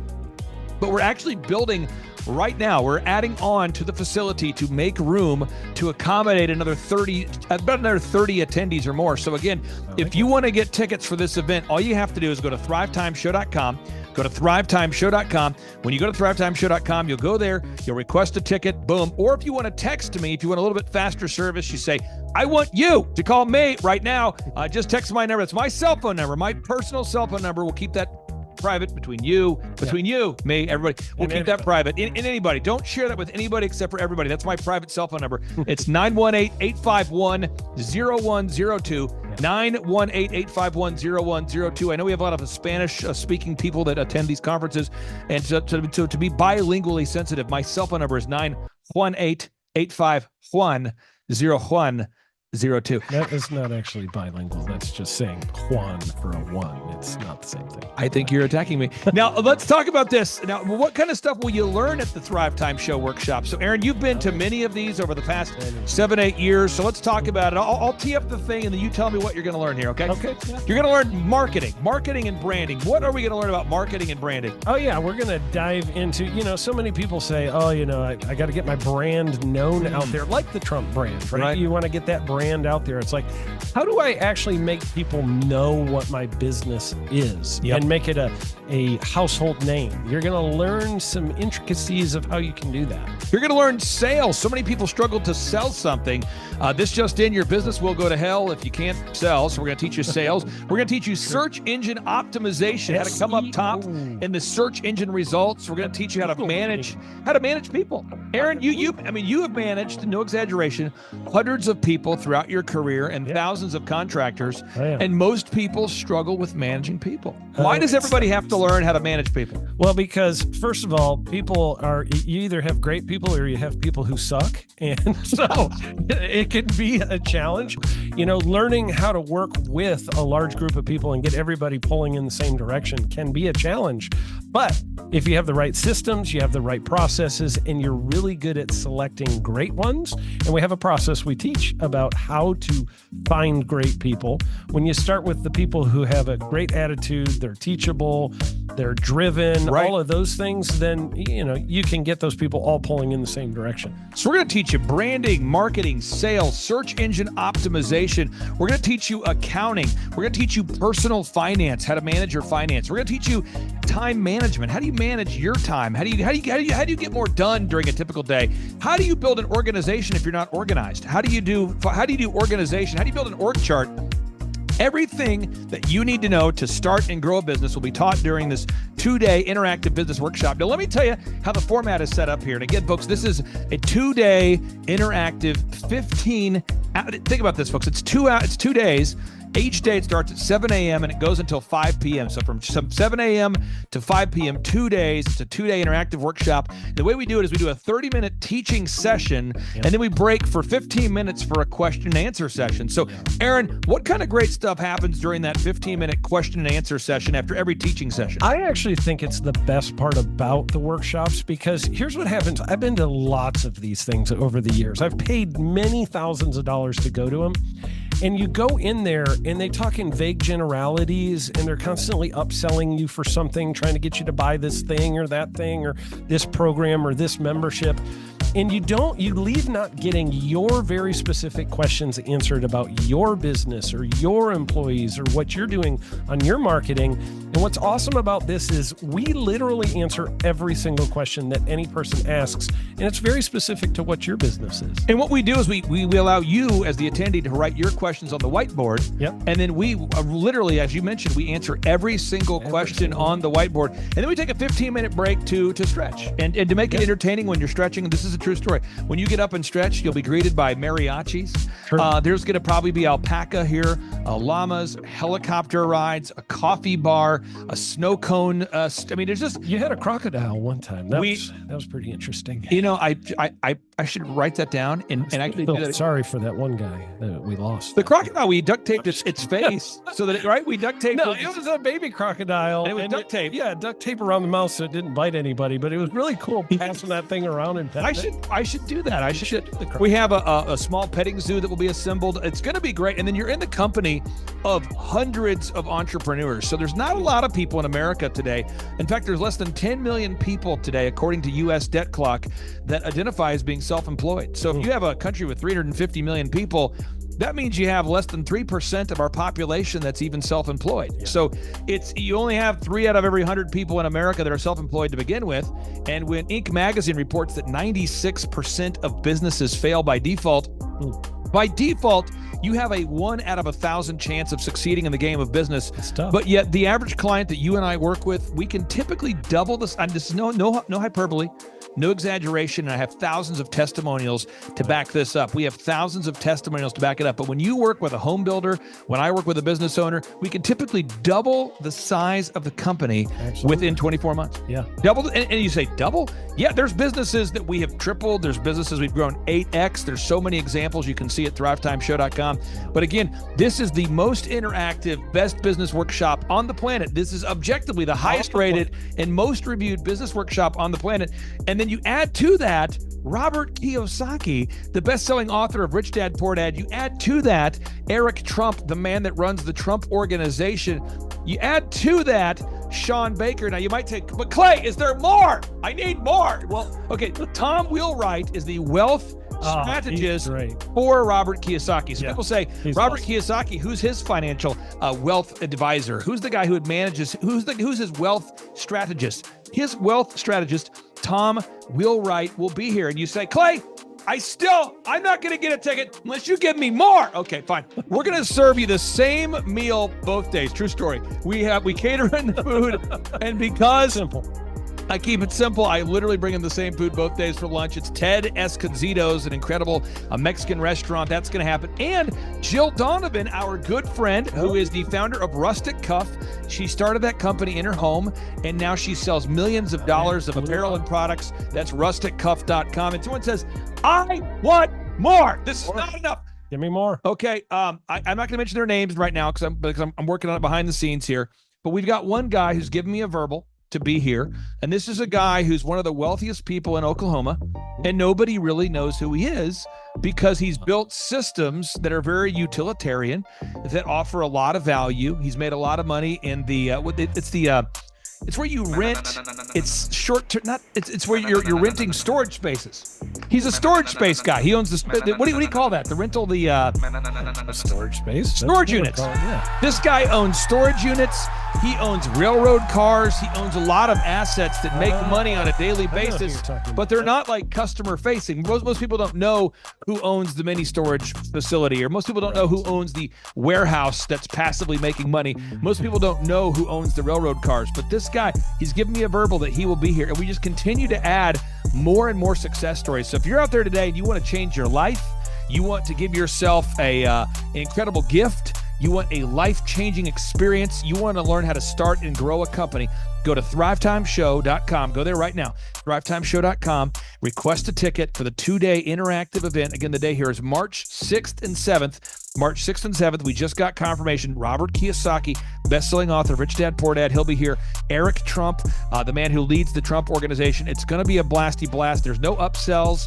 but we're actually building right now. We're adding on to the facility to make room to accommodate about another 30 attendees or more. So again, if you want to get tickets for this event, all you have to do is go to thrivetimeshow.com. Go to thrivetimeshow.com. When you go to thrivetimeshow.com, you'll go there, you'll request a ticket, boom. Or if you want to text me, if you want a little bit faster service, you say, I want you to call me right now. Just text my number. It's my cell phone number, my personal cell phone number. We'll keep that private between you, me, everybody. We'll keep that private. And anybody, don't share that with anybody except for everybody. That's my private cell phone number. It's 918-851-0102. 918-851-0102. I know we have a lot of Spanish-speaking people that attend these conferences, and so to be bilingually sensitive, my cell phone number is 918-851-0102.
That is not actually bilingual. That's just saying Juan for a one. It's not the same thing.
I think you're attacking me. Now, let's talk about this. Now, what kind of stuff will you learn at the Thrivetime Show workshop? So, Aaron, you've been to many of these over the past 7-8 years. So let's talk about it. I'll tee up the thing, and then you tell me what you're going to learn here, okay?
Okay.
You're going to learn marketing and branding. What are we going to learn about marketing and branding?
Oh, yeah. We're going to dive into, so many people say, I got to get my brand known out there, like the Trump brand, right? You want to get that brand out there. It's like, how do I actually make people know what my business is and make it a household name? You're going to learn some intricacies of how you can do that.
You're going to learn sales. So many people struggle to sell something. This just in, your business will go to hell if you can't sell. So we're going to teach you sales. We're going to teach you search engine optimization, how to come up top in the search engine results. We're going to teach you how to manage people. Aaron, you have managed, no exaggeration, hundreds of people throughout your career and thousands of contractors. And most people struggle with managing people. Why does everybody have to learn how to manage people?
Well, because first of all, you either have great people or you have people who suck. And so it can be a challenge. Learning how to work with a large group of people and get everybody pulling in the same direction can be a challenge. But if you have the right systems, you have the right processes, and you're really good at selecting great ones, and we have a process we teach about how to find great people. When you start with the people who have a great attitude, they're teachable, they're driven, all of those things, then, you can get those people all pulling in the same direction.
So we're going to teach you branding, marketing, sales, search engine optimization. We're going to teach you accounting. We're going to teach you personal finance, how to manage your finance. We're going to teach you time management. How do you manage your time? How do you get more done during a typical day? How do you build an organization if you're not organized? How do you do organization? How do you build an org chart? Everything that you need to know to start and grow a business will be taught during this 2-day interactive business workshop. Now, let me tell you how the format is set up here. And again, folks, this is a 2-day interactive 15. Think about this, folks. It's 2 days. Each day it starts at 7 a.m. and it goes until 5 p.m. So from 7 a.m. to 5 p.m., 2 days. It's a 2-day interactive workshop. The way we do it is we do a 30-minute teaching session, and then we break for 15 minutes for a question and answer session. So, Aaron, what kind of great stuff happens during that 15-minute question and answer session after every teaching session?
I actually think it's the best part about the workshops, because here's what happens. I've been to lots of these things over the years. I've paid many thousands of dollars to go to them. And you go in there and they talk in vague generalities, and they're constantly upselling you for something, trying to get you to buy this thing or that thing or this program or this membership. And you leave not getting your very specific questions answered about your business or your employees or what you're doing on your marketing. And what's awesome about this is we literally answer every single question that any person asks, and it's very specific to what your business is.
And what we do is we allow you as the attendee to write your questions on the whiteboard. And then we literally, as you mentioned, we answer every single question on the whiteboard. And then we take a 15-minute break to stretch and to make it entertaining when you're stretching. This is a true story. When you get up and stretch, you'll be greeted by mariachis. There's going to probably be alpaca here, llamas, helicopter rides, a coffee bar, a snow cone. There's just...
You had a crocodile one time. That was pretty interesting.
I should write that down and actually do that.
Sorry for that one guy that we lost.
The crocodile, we duct taped its face so that we duct taped.
No, it was a baby crocodile.
And it was duct tape.
Duct tape around the mouth so it didn't bite anybody. But it was really cool passing that thing around and petting
I should do that. We have a small petting zoo that will be assembled. It's going to be great. And then you're in the company of hundreds of entrepreneurs. So there's not a lot of people in America today. In fact, there's less than 10 million people today, according to U.S. Debt Clock, that identify as being self-employed. So if you have a country with 350 million people, that means you have less than 3% of our population that's even self-employed. So you only have 3 out of every 100 people in America that are self-employed to begin with. And when Inc. magazine reports that 96% of businesses fail by default, By default, you have a 1 out of 1,000 chance of succeeding in the game of business. But yet the average client that you and I work with, we can typically double this. And this is no hyperbole, no exaggeration. And I have thousands of testimonials to back this up. We have thousands of testimonials to back it up. But when you work with a home builder, when I work with a business owner, we can typically double the size of the company within 24 months.
Yeah.
Double. And you say double? Yeah, there's businesses that we have tripled. There's businesses we've grown 8x. There's so many examples you can see at thrivetimeshow.com. But again, this is the most interactive, best business workshop on the planet. This is objectively the highest rated and most reviewed business workshop on the planet. And then you add to that Robert Kiyosaki, the best-selling author of Rich Dad, Poor Dad. You add to that Eric Trump, the man that runs the Trump Organization. You add to that Sean Baker. Now you might take, but Clay, is there more? I need more. Well, okay, Tom Wheelwright is the wealth strategist for Robert Kiyosaki. So people say, Robert Kiyosaki, who's his financial wealth advisor? Who's the guy who manages, who's his wealth strategist? His wealth strategist, Tom Wheelwright, will be here. And you say, Clay, I'm not going to get a ticket unless you give me more. Okay, fine. We're going to serve you the same meal both days. True story. We cater in the food, and because I keep it simple, I literally bring in the same food both days for lunch. It's Ted Escondido's, an incredible Mexican restaurant. That's going to happen. And Jill Donovan, our good friend, who is the founder of Rustic Cuff. She started that company in her home, and now she sells millions of dollars of apparel and products. That's rusticcuff.com. And someone says, I want more. This is not enough.
Give me more.
Okay. I'm not going to mention their names right now because I'm working on it behind the scenes here. But we've got one guy who's given me a verbal to be here. And this is a guy who's one of the wealthiest people in Oklahoma, and nobody really knows who he is because he's built systems that are very utilitarian, that offer a lot of value. He's made a lot of money in it's where you rent. It's short term. It's where you're renting storage spaces. He's a storage space guy. He owns what do you call that? The rental,
storage space.
Storage units. This guy owns storage units. He owns railroad cars. He owns a lot of assets that make money on a daily basis, but they're not like customer facing. Most people don't know who owns the mini storage facility, or most people don't know who owns the warehouse that's passively making money. Most people don't know who owns the railroad cars, but this guy, he's given me a verbal that he will be here, and we just continue to add more and more success stories. So if you're out there today and you want to change your life, you want to give yourself an incredible gift, you want a life-changing experience, you want to learn how to start and grow a company, go to thrivetimeshow.com. Go there right now, thrivetimeshow.com. Request a ticket for the 2-day interactive event. Again, the day here is March 6th and 7th. March 6th and 7th, we just got confirmation. Robert Kiyosaki, best-selling author, Rich Dad, Poor Dad, he'll be here. Eric Trump, the man who leads the Trump Organization. It's going to be a blasty blast. There's no upsells.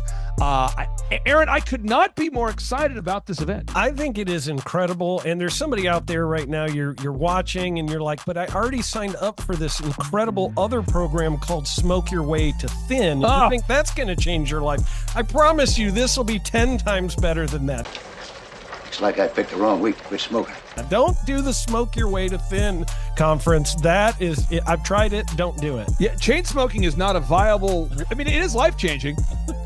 Aaron, I could not be more excited about this event.
I think it is incredible. And there's somebody out there right now, you're watching and you're like, but I already signed up for this incredible other program called Smoke Your Way to Thin. You think that's going to change your life? I promise you this will be 10 times better than that.
Looks like I picked the wrong week to quit smoking.
Don't do the Smoke Your Way to Thin conference. That is, I've tried it. Don't do it.
Yeah, chain smoking is not a viable. I mean, it is life-changing.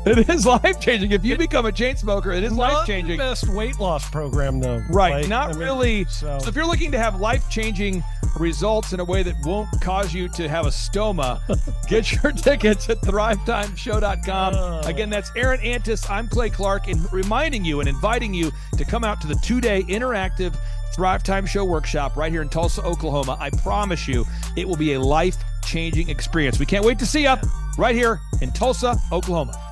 It is life-changing. If you become a chain smoker, it is life-changing.
Not the best weight loss program, though.
Right, really. So if you're looking to have life-changing results in a way that won't cause you to have a stoma, get your tickets at thrivetimeshow.com. Again, that's Aaron Antis. I'm Clay Clark, and reminding you and inviting you to come out to the 2-day interactive Thrive Time Show workshop right here in Tulsa, Oklahoma. I promise you, it will be a life-changing experience. We can't wait to see you right here in Tulsa, Oklahoma.